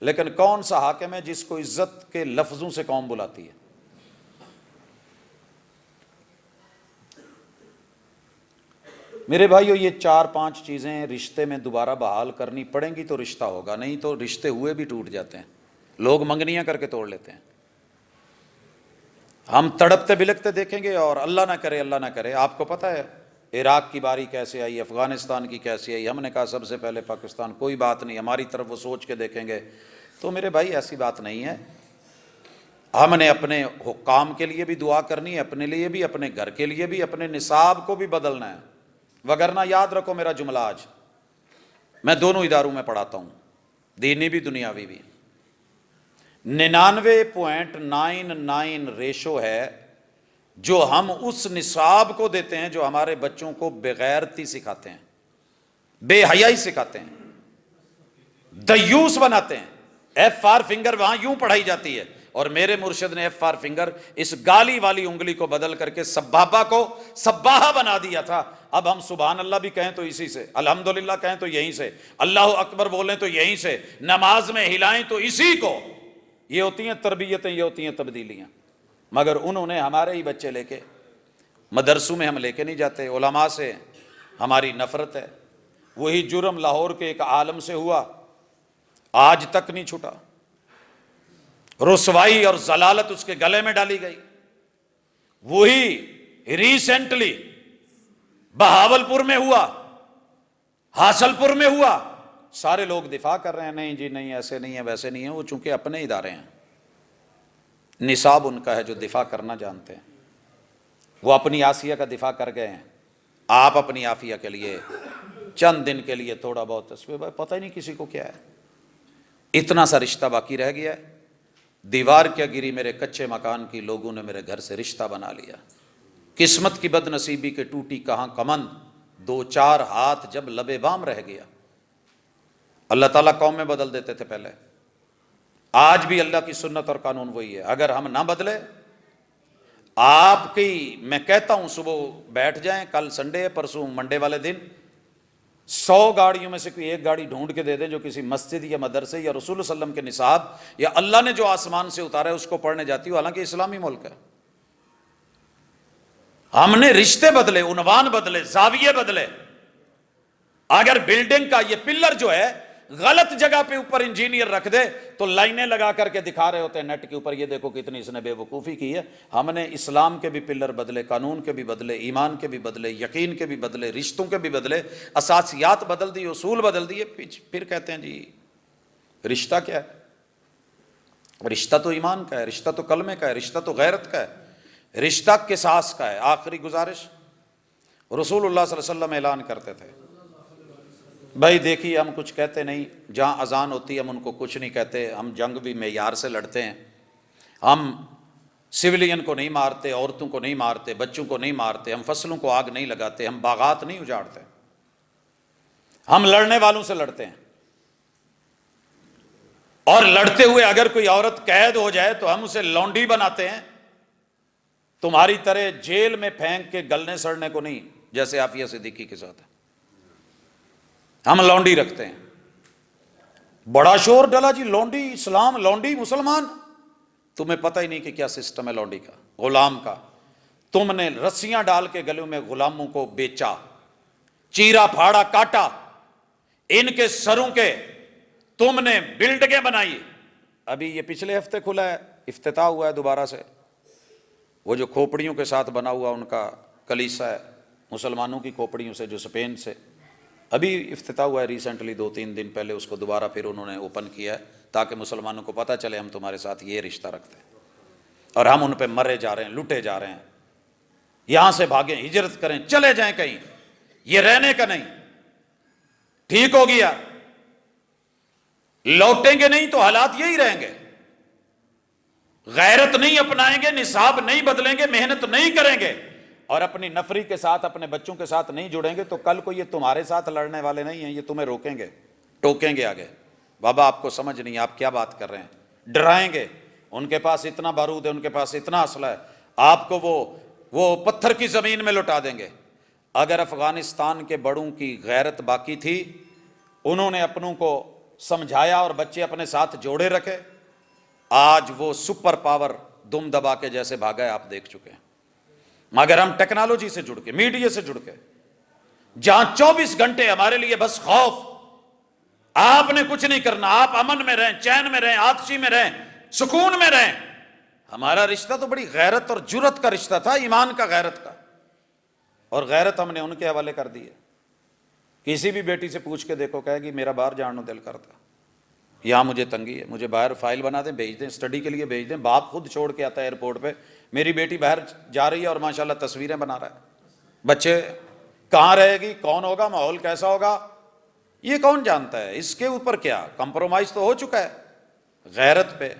لیکن کون سا حاکم ہے جس کو عزت کے لفظوں سے قوم بلاتی ہے؟ میرے بھائیو، یہ 4-5 چیزیں رشتے میں دوبارہ بحال کرنی پڑیں گی تو رشتہ ہوگا، نہیں تو رشتے ہوئے بھی ٹوٹ جاتے ہیں، لوگ منگنیاں کر کے توڑ لیتے ہیں۔ ہم تڑپتے بلکتے دیکھیں گے، اور اللہ نہ کرے، آپ کو پتہ ہے عراق کی باری کیسے آئی، افغانستان کی کیسے آئی، ہم نے کہا سب سے پہلے پاکستان، کوئی بات نہیں، ہماری طرف وہ سوچ کے دیکھیں گے۔ تو میرے بھائی ایسی بات نہیں ہے، ہم نے اپنے حکام کے لیے بھی دعا کرنی ہے، اپنے لیے بھی، اپنے گھر کے لیے بھی، اپنے نصاب کو بھی بدلنا ہے۔ وگرنہ یاد رکھو میرا جملہ، آج میں دونوں اداروں میں پڑھاتا ہوں، دینی بھی دنیاوی بھی، 99.99 ریشو ہے جو ہم اس نصاب کو دیتے ہیں جو ہمارے بچوں کو بغیرتی سکھاتے ہیں، بے حیائی سکھاتے ہیں، دیوس بناتے ہیں۔ ایف فار فنگر وہاں یوں پڑھائی جاتی ہے، اور میرے مرشد نے ایف فار فنگر اس گالی والی انگلی کو بدل کر کے سبابہ کو سباہا بنا دیا تھا۔ اب ہم سبحان اللہ بھی کہیں تو اسی سے، الحمدللہ کہیں تو یہیں سے، اللہ اکبر بولیں تو یہیں سے، نماز میں ہلائیں تو اسی کو۔ یہ ہوتی ہیں تربیتیں، یہ ہوتی ہیں تبدیلیاں۔ مگر انہوں نے ہمارے ہی بچے لے کے مدرسوں میں ہم لے کے نہیں جاتے، علماء سے ہماری نفرت ہے۔ وہی جرم لاہور کے ایک عالم سے ہوا، آج تک نہیں چھٹا، رسوائی اور ضلالت اس کے گلے میں ڈالی گئی۔ وہی ریسنٹلی بہاولپور میں ہوا، حاصل پور میں ہوا، سارے لوگ دفاع کر رہے ہیں، نہیں جی نہیں، ایسے نہیں ہے، ویسے نہیں ہے۔ وہ چونکہ اپنے ادارے ہیں، نصاب ان کا ہے جو دفاع کرنا جانتے ہیں، وہ اپنی آسیہ کا دفاع کر گئے ہیں، آپ اپنی عافیہ کے لیے چند دن کے لیے تھوڑا بہت تصویر، پتہ ہی نہیں کسی کو کیا ہے، اتنا سا رشتہ باقی رہ گیا ہے۔ دیوار کیا گری میرے کچے مکان کی، لوگوں نے میرے گھر سے رشتہ بنا لیا۔ قسمت کی بد نصیبی کے ٹوٹی کہاں کمند، دو چار ہاتھ جب لبے بام رہ گیا۔ اللہ تعالیٰ قوم میں بدل دیتے تھے پہلے، آج بھی اللہ کی سنت اور قانون وہی ہے۔ اگر ہم نہ بدلے، آپ کی میں کہتا ہوں صبح بیٹھ جائیں، کل سنڈے ہے، پرسوں منڈے والے دن 100 گاڑیوں میں سے کوئی ایک گاڑی ڈھونڈ کے دے دیں جو کسی مسجد یا مدرسے یا رسول اللہ علیہ وسلم کے نصاب یا اللہ نے جو آسمان سے اتارا ہے اس کو پڑھنے جاتی ہو، حالانکہ اسلامی ملک ہے۔ ہم نے رشتے بدلے، عنوان بدلے، زاویے بدلے۔ اگر بلڈنگ کا یہ پلر جو ہے غلط جگہ پہ اوپر انجینئر رکھ دے تو لائنیں لگا کر کے دکھا رہے ہوتے ہیں نیٹ کے اوپر، یہ دیکھو کتنی اس نے بے وقوفی کی ہے۔ ہم نے اسلام کے بھی پلر بدلے، قانون کے بھی بدلے، ایمان کے بھی بدلے، یقین کے بھی بدلے، رشتوں کے بھی بدلے، اساسیات بدل دی، اصول بدل دیے، پھر کہتے ہیں جی رشتہ کیا ہے؟ رشتہ تو ایمان کا ہے، رشتہ تو کلمے کا ہے، رشتہ تو غیرت کا ہے، رشتہ قصاص کا ہے۔ آخری گزارش، رسول اللہ صلی اللہ علیہ وسلم اعلان کرتے تھے، بھائی دیکھیے ہم کچھ کہتے نہیں، جہاں اذان ہوتی ہے ہم ان کو کچھ نہیں کہتے، ہم جنگ بھی معیار سے لڑتے ہیں، ہم سویلین کو نہیں مارتے، عورتوں کو نہیں مارتے، بچوں کو نہیں مارتے، ہم فصلوں کو آگ نہیں لگاتے، ہم باغات نہیں اجاڑتے، ہم لڑنے والوں سے لڑتے ہیں، اور لڑتے ہوئے اگر کوئی عورت قید ہو جائے تو ہم اسے لونڈی بناتے ہیں، تمہاری طرح جیل میں پھینک کے گلنے سڑنے کو نہیں، جیسے عافیہ صدیقی کے ساتھ ہے، ہم لونڈی رکھتے ہیں۔ بڑا شور ڈلا جی لونڈی اسلام، لونڈی مسلمان، تمہیں پتہ ہی نہیں کہ کیا سسٹم ہے لونڈی کا، غلام کا۔ تم نے رسیاں ڈال کے گلوں میں غلاموں کو بیچا، چیرا پھاڑا کاٹا، ان کے سروں کے تم نے بلڈنگیں بنائی۔ ابھی یہ پچھلے ہفتے کھلا ہے، افتتاح ہوا ہے دوبارہ سے، وہ جو کھوپڑیوں کے ساتھ بنا ہوا ان کا کلیسا ہے، مسلمانوں کی کھوپڑیوں سے، جو اسپین سے ابھی افتتاح ہوا ہے ریسنٹلی، 2-3 دن پہلے اس کو دوبارہ پھر انہوں نے اوپن کیا ہے تاکہ مسلمانوں کو پتہ چلے ہم تمہارے ساتھ یہ رشتہ رکھتے ہیں، اور ہم ان پہ مرے جا رہے ہیں، لوٹے جا رہے ہیں، یہاں سے بھاگیں، ہجرت کریں، چلے جائیں کہیں، یہ رہنے کا نہیں۔ ٹھیک ہو گیا، لوٹیں گے نہیں تو حالات یہی رہیں گے، غیرت نہیں اپنائیں گے، نصاب نہیں بدلیں گے، محنت نہیں کریں گے، اور اپنی نفری کے ساتھ، اپنے بچوں کے ساتھ نہیں جڑیں گے تو کل کو یہ تمہارے ساتھ لڑنے والے نہیں ہیں، یہ تمہیں روکیں گے، ٹوکیں گے آگے، بابا آپ کو سمجھ نہیں، آپ کیا بات کر رہے ہیں، ڈرائیں گے، ان کے پاس اتنا بارود ہے، ان کے پاس اتنا اسلحہ ہے، آپ کو وہ پتھر کی زمین میں لٹا دیں گے۔ اگر افغانستان کے بڑوں کی غیرت باقی تھی، انہوں نے اپنوں کو سمجھایا اور بچے اپنے ساتھ جوڑے رکھے، آج وہ سپر پاور دم دبا کے جیسے بھاگا ہے آپ دیکھ چکے ہیں۔ مگر ہم ٹیکنالوجی سے جڑ کے، میڈیا سے جڑ کے، جہاں 24 گھنٹے ہمارے لیے بس خوف، آپ نے کچھ نہیں کرنا، آپ امن میں رہیں، چین میں رہیں، آتشی میں رہیں، سکون میں رہیں۔ ہمارا رشتہ تو بڑی غیرت اور جرت کا رشتہ تھا، ایمان کا، غیرت کا، اور غیرت ہم نے ان کے حوالے کر دی ہے۔ کسی بھی بیٹی سے پوچھ کے دیکھو، کہے گی میرا باہر جانا دل کرتا، یہاں مجھے تنگی ہے، مجھے باہر فائل بنا دیں، بھیج دیں، اسٹڈی کے لیے بھیج دیں۔ باپ خود چھوڑ کے آتا ہے ایئرپورٹ پہ، میری بیٹی باہر جا رہی ہے اور ماشاءاللہ تصویریں بنا رہا ہے۔ بچے کہاں رہے گی، کون ہوگا، ماحول کیسا ہوگا، یہ کون جانتا ہے؟ اس کے اوپر کیا کمپرومائز تو ہو چکا ہے غیرت پہ۔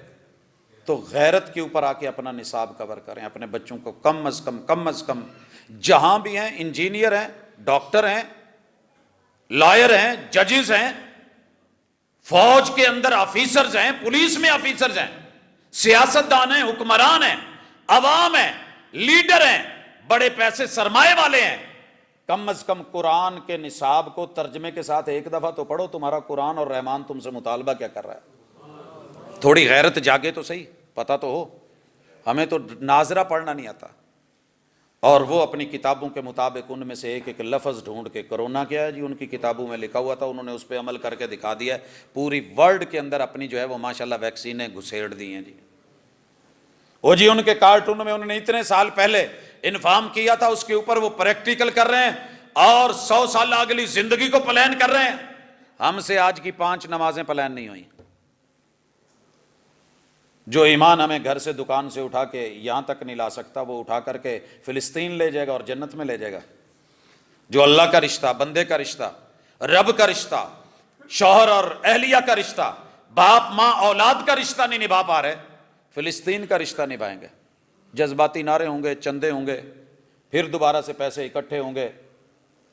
تو غیرت کے اوپر آ کے اپنا نصاب کور کریں، اپنے بچوں کو کم از کم جہاں بھی ہیں، انجینئر ہیں، ڈاکٹر ہیں، لائر ہیں، ججز ہیں، فوج کے اندر آفیسرز ہیں، پولیس میں آفیسرز ہیں، سیاستدان ہیں، حکمران ہیں، عوام ہیں، لیڈر ہیں، بڑے پیسے سرمایہ والے ہیں، کم از کم قرآن کے نصاب کو ترجمے کے ساتھ ایک دفعہ تو پڑھو، تمہارا قرآن اور رحمان تم سے مطالبہ کیا کر رہا ہے۔ تھوڑی غیرت جاگے تو صحیح، پتہ تو ہو۔ ہمیں تو ناظرہ پڑھنا نہیں آتا، اور وہ اپنی کتابوں کے مطابق ان میں سے ایک ایک لفظ ڈھونڈ کے، کرونا کیا ہے جی ان کی کتابوں میں لکھا ہوا تھا، انہوں نے اس پہ عمل کر کے دکھا دیا ہے، پوری ورلڈ کے اندر اپنی جو ہے وہ ماشاءاللہ ویکسینیں گھسیڑ دی ہیں جی۔ وہ جی ان کے کارٹون میں انہوں نے اتنے سال پہلے انفارم کیا تھا، اس کے اوپر وہ پریکٹیکل کر رہے ہیں، اور 100 سال اگلی زندگی کو پلان کر رہے ہیں۔ ہم سے آج کی 5 نمازیں پلان نہیں ہوئیں۔ جو ایمان ہمیں گھر سے، دکان سے اٹھا کے یہاں تک نہیں لا سکتا، وہ اٹھا کر کے فلسطین لے جائے گا اور جنت میں لے جائے گا۔ جو اللہ کا رشتہ، بندے کا رشتہ، رب کا رشتہ، شوہر اور اہلیہ کا رشتہ، باپ ماں اولاد کا رشتہ نہیں نبھا پا رہے، فلسطین کا رشتہ نبھائیں گے؟ جذباتی نعرے ہوں گے، چندے ہوں گے، پھر دوبارہ سے پیسے اکٹھے ہوں گے،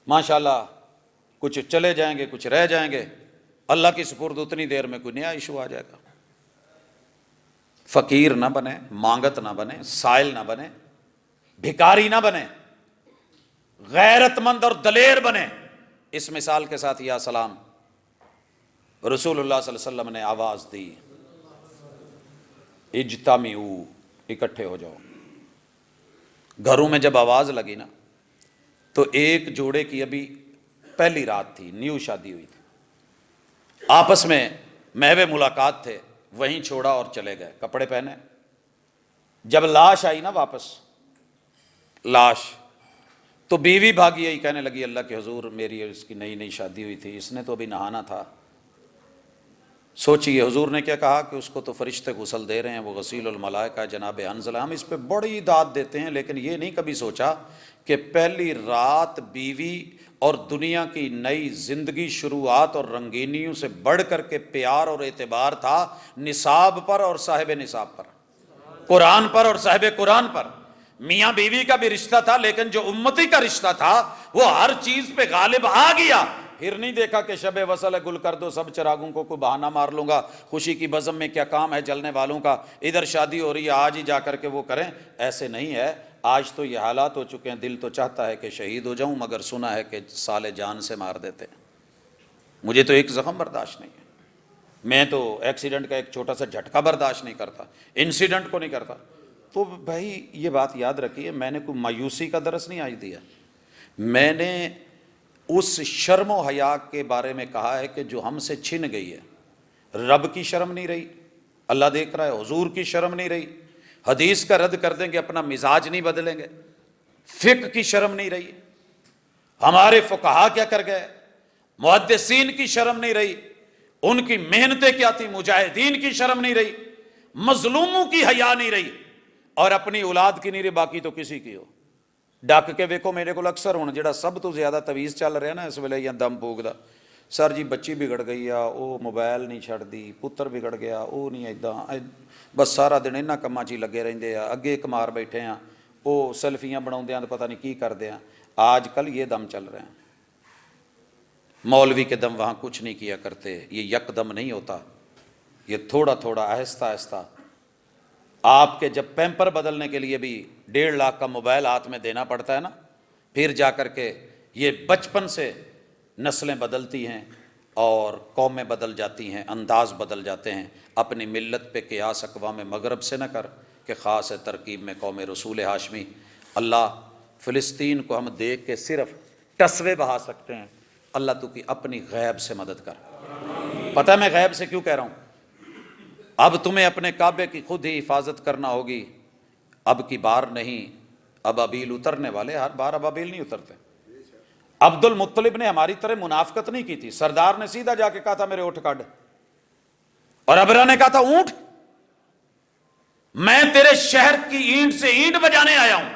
ماشاءاللہ کچھ چلے جائیں گے، کچھ رہ جائیں گے، اللہ کی سپرد اتنی دیر میں کوئی نیا ایشو آ جائے گا۔ فقیر نہ بنے، مانگت نہ بنے، سائل نہ بنے، بھکاری نہ بنے، غیرت مند اور دلیر بنے۔ اس مثال کے ساتھ یا سلام رسول اللہ صلی اللہ علیہ وسلم نے آواز دی، اجتمعوا، اکٹھے ہو جاؤ۔ گھروں میں جب آواز لگی نا تو ایک جوڑے کی ابھی پہلی رات تھی، نیو شادی ہوئی تھی، آپس میں محو ملاقات تھے، وہیں چھوڑا اور چلے گئے، کپڑے پہنے۔ جب لاش آئی نا واپس، لاش، تو بیوی بھاگی آئی، کہنے لگی اللہ کے حضور میری اس کی نئی نئی شادی ہوئی تھی، اس نے تو ابھی نہانا تھا۔ سوچیے حضور نے کیا کہا کہ اس کو تو فرشتے غسل دے رہے ہیں، وہ غسیل الملائکہ جناب حنظلہ۔ ہم اس پہ بڑی داد دیتے ہیں، لیکن یہ نہیں کبھی سوچا کہ پہلی رات بیوی اور دنیا کی نئی زندگی شروعات اور رنگینیوں سے بڑھ کر کے پیار اور اعتبار تھا نصاب پر اور صاحب نصاب پر، قرآن پر اور صاحب قرآن پر۔ میاں بیوی کا بھی رشتہ تھا، لیکن جو امتی کا رشتہ تھا وہ ہر چیز پہ غالب آ گیا۔ پھر نہیں دیکھا کہ شب وصل ہے گل کر دو سب چراغوں کو، کوئی بہانہ مار لوں گا، خوشی کی بزم میں کیا کام ہے جلنے والوں کا، ادھر شادی ہو رہی ہے آج ہی جا کر کے وہ کریں۔ ایسے نہیں ہے، آج تو یہ حالات ہو چکے ہیں، دل تو چاہتا ہے کہ شہید ہو جاؤں، مگر سنا ہے کہ سالے جان سے مار دیتے ہیں۔ مجھے تو ایک زخم برداشت نہیں ہے، میں تو ایکسیڈنٹ کا ایک چھوٹا سا جھٹکا برداشت نہیں کرتا، انسیڈنٹ کو نہیں کرتا۔ تو بھائی یہ بات یاد رکھیے، میں نے کوئی مایوسی کا درس نہیں آج دیا، میں نے اس شرم و حیا کے بارے میں کہا ہے کہ جو ہم سے چھن گئی ہے۔ رب کی شرم نہیں رہی، اللہ دیکھ رہا ہے، حضور کی شرم نہیں رہی، حدیث کا رد کر دیں گے، اپنا مزاج نہیں بدلیں گے، فقہ کی شرم نہیں رہی، ہمارے فقہا کیا کر گئے، محدثین کی شرم نہیں رہی، ان کی محنتیں کیا تھی، مجاہدین کی شرم نہیں رہی، مظلوموں کی حیا نہیں رہی، اور اپنی اولاد کی نہیں رہی، باقی تو کسی کی ہو۔ ڈک کے ویکو میرے کو اکثر ہوں جڑا سب تو زیادہ تویز چل رہا نا اس ویلے یا دم پوکدا، سر جی بچی بگڑ گئی آ، وہ موبائل نہیں چھڑدی، پتر بگڑ گیا، وہ نہیں ایداں، بس سارا دن انہاں کماں 'چ ہی لگے رہندے آ، اگے ایک مار بیٹھے ہیں، وہ سیلفیاں بناؤندے ہیں تو پتہ نہیں کی کردے ہیں۔ آج کل یہ دم چل رہے ہیں، مولوی کے دم وہاں کچھ نہیں کیا کرتے، یہ یک دم نہیں ہوتا، یہ تھوڑا تھوڑا آہستہ آہستہ۔ آپ کے جب پیمپر بدلنے کے لیے بھی 1.5 لاکھ کا موبائل ہاتھ میں دینا پڑتا ہے نا، پھر جا کر کے یہ بچپن سے نسلیں بدلتی ہیں اور قومیں بدل جاتی ہیں، انداز بدل جاتے ہیں۔ اپنی ملت پہ قیاس اقوام مغرب سے نہ کر کہ خاص ہے ترکیب میں قوم رسول ہاشمی۔ اللہ فلسطین کو ہم دیکھ کے صرف ٹسوے بہا سکتے ہیں، اللہ تو کی اپنی غیب سے مدد کر۔ پتہ ہے میں غیب سے کیوں کہہ رہا ہوں؟ اب تمہیں اپنے کعبے کی خود ہی حفاظت کرنا ہوگی، اب کی بار نہیں، اب ابیل اترنے والے، ہر بار اب ابیل نہیں اترتے۔ عبد المطلب نے ہماری طرح منافقت نہیں کی تھی، سردار نے سیدھا جا کے کہا تھا میرے اونٹ کاٹ، اور ابرا نے کہا تھا اونٹ، میں تیرے شہر کی اینٹ سے اینٹ بجانے آیا ہوں،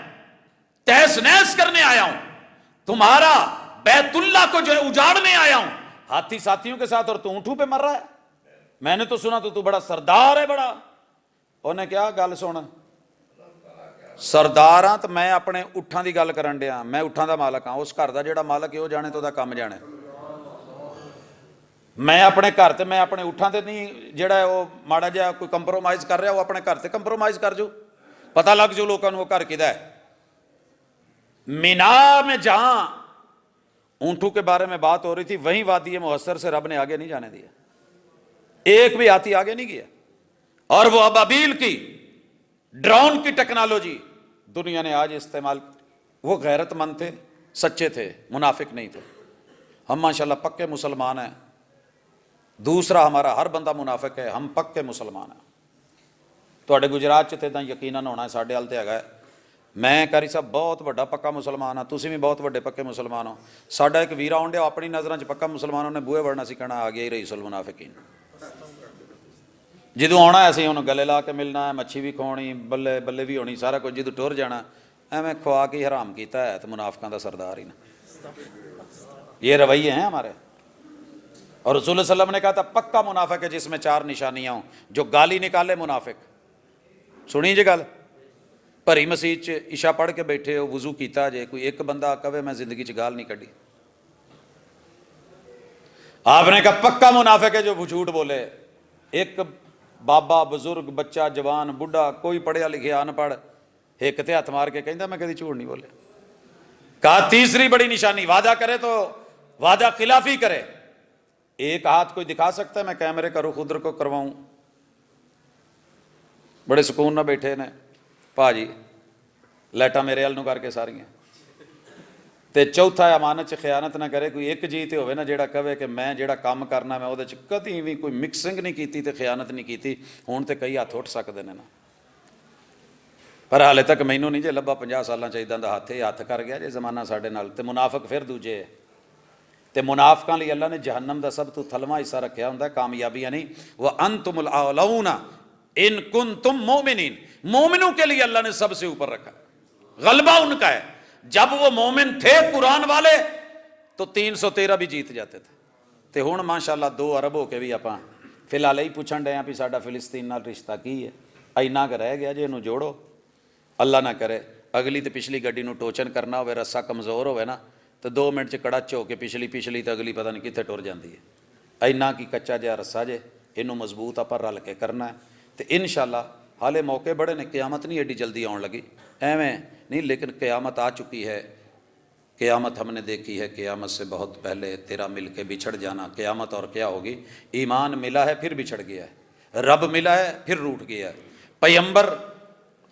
تہس نہس کرنے آیا ہوں، تمہارا بیت اللہ کو جو ہے اجاڑنے آیا ہوں، ہاتھی ساتھیوں کے ساتھ، اور تو اونٹوں پہ مر رہا ہے۔ میں نے تو سنا تو بڑا سردار ہے بڑا، انہیں کیا گل سن سردار ہاں تو میں اپنے اٹھاں دی گل کرن ڈیا، میں اٹھاں دا مالک ہاں، اس گھر دا جڑا مالک ہے وہ جانے تو دا کم جانے، میں اپنے گھر تے میں اپنے اٹھاں تے نہیں، جڑا ہے وہ ماڑا جہا کوئی کمپرومائز کر رہا وہ اپنے گھر تے کمپرومائز کر جو، پتہ لگ جو لوگوں وہ گھر کدا ہے۔ مینا میں جہاں اونٹوں کے بارے میں بات ہو رہی تھی، وہیں وادی محسر سے رب نے آگے نہیں جانے دیا، ایک بھی ہاتھی آگے نہیں گیا۔ اور وہ ابابیل کی ڈرون کی ٹیکنالوجی دنیا نے آج استعمال، وہ غیرت مند تھے، سچے تھے، منافق نہیں تھے۔ ہم ماشاءاللہ پکے مسلمان ہیں، دوسرا ہمارا ہر بندہ منافق ہے، ہم پکے مسلمان ہیں۔ تواڈے گجرات چ تے تاں یقیناً ہونا ہے، ساڈے ہل تے ہیگا ہے۔ میں کاری صاحب بہت بڑا پکا مسلمان ہاں، تسی بھی بہت بڑے پکے مسلمان ہو۔ ساڈا ایک ویرا آنڈیا اپنی نظراں چ پکا مسلمان، نے بوئے وڑنا سی کہنا آ گیا ہی رئیس المنافقین۔ جدوں آنا ہے اسی انہوں گلے لا کے ملنا ہے، مچھی بھی کھوانی، بلے بلے بھی ہونی، سارا کچھ، جدوں ٹر جانا ایویں کھوا کے حرام کیتا ہے تو منافقاں دا سردار ہی نا۔ یہ رویے ہیں ہمارے. اور رسول صلی اللہ علیہ وسلم نے کہا تھا پکا منافق ہے جس میں 4 نشانیاں ہوں. جو گالی نکالے منافق. سنی جی گل. بھری مسیت عشاء پڑھ کے بیٹھے ہو, وضو کیتا جے, کوئی ایک بندہ کہے میں زندگی چ گال نہیں کڈی, آپ نے کہا پکا منافق ہے جو جھوٹ بولے. ایک بابا, بزرگ, بچہ, جوان, بڈھا, کوئی پڑھیا لکھیا ان پڑھ, ایک تے ہاتھ مار کے کہندا میں کدی جھوٹ نہیں بولے. کہا تیسری بڑی نشانی, وعدہ کرے تو وعدہ خلافی کرے. ایک ہاتھ کوئی دکھا سکتا ہے میں کیمرے کا رخ ادھر کو کرواؤں؟ بڑے سکون نہ بیٹھے نے پا جی, لائٹاں میرے ال نو کر کے ساریاں. تے چوتھا امانت چ خیانت نہ کرے. کوئی ایک جی تے ہوے نا جیڑا کہے کہ میں جیڑا کام کرنا میں اودے چ کدی بھی کوئی مکسنگ نہیں کیتی تے خیانت نہیں کیتی. ہن تے کئی ہاتھ اٹھ سکدے نے نا, پر حالے تک مینوں نہیں جے لبا 50 سالاں چ اِداں دا ہاتھ کر گیا جے زمانہ ساڈے نال. تے منافق پھر دوجے ہے. تے منافقاں لئی اللہ نے جہنم دا سب تو تھلواں حصہ رکھیا ہوندا ہے, کامیابیاں نہیں. وَأَنْتُمُ الْأَعْلَوْنَ إِن كُنتُم مُؤْمِنِينَ. مومنوں کے لیے اللہ نے سب سے اوپر رکھا, غلبہ ان کا ہے. جب وہ مومن تھے قرآن والے تو 313 بھی جیت جاتے تھے. تے ہن ماشاءاللہ 2 ارب ہو کے بھی آپاں فی الحال ہی پوچھن ڈے ہیں بھی ساڈا فلسطین نال رشتہ کی ہے. اینا کہ رہ گیا جے اینوں جوڑو. اللہ نہ کرے اگلی تے پچھلی گڈی نو ٹوچن کرنا ہوئے, رسا کمزور ہوئے نا تو 2 منٹ چ کڑچ ہو کے پچھلی تے اگلی پتہ نہیں کتنے ٹر جاندی ہے. اینا کی کچا جہا رسا جے, اینوں مضبوط آپ رل کے کرنا ہے. تے انشاءاللہ حالے موقع بڑے نے, قیامت نہیں ایڈی جلدی آن لگی ایویں نہیں, لیکن قیامت آ چکی ہے. قیامت ہم نے دیکھی ہے, قیامت سے بہت پہلے تیرا مل کے بچھڑ جانا. قیامت اور کیا ہوگی؟ ایمان ملا ہے پھر بچھڑ گیا ہے, رب ملا ہے پھر روٹ گیا ہے, پیغمبر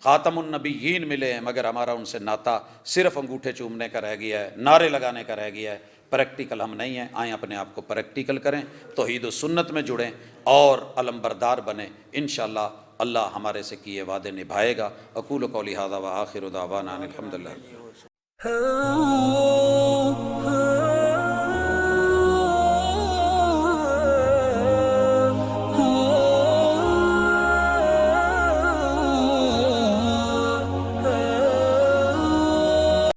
خاتم النبیین ملے ہیں مگر ہمارا ان سے ناتا صرف انگوٹھے چومنے کا رہ گیا ہے, نعرے لگانے کا رہ گیا ہے. پریکٹیکل ہم نہیں ہیں. آئیں اپنے آپ کو پریکٹیکل کریں, توحید و سنت میں جڑیں اور علمبردار بنیں. انشاءاللہ اللہ ہمارے سے کیے وعدے نبھائے گا. اقول قولی ھذا وآخر دعوانا ان الحمدللہ.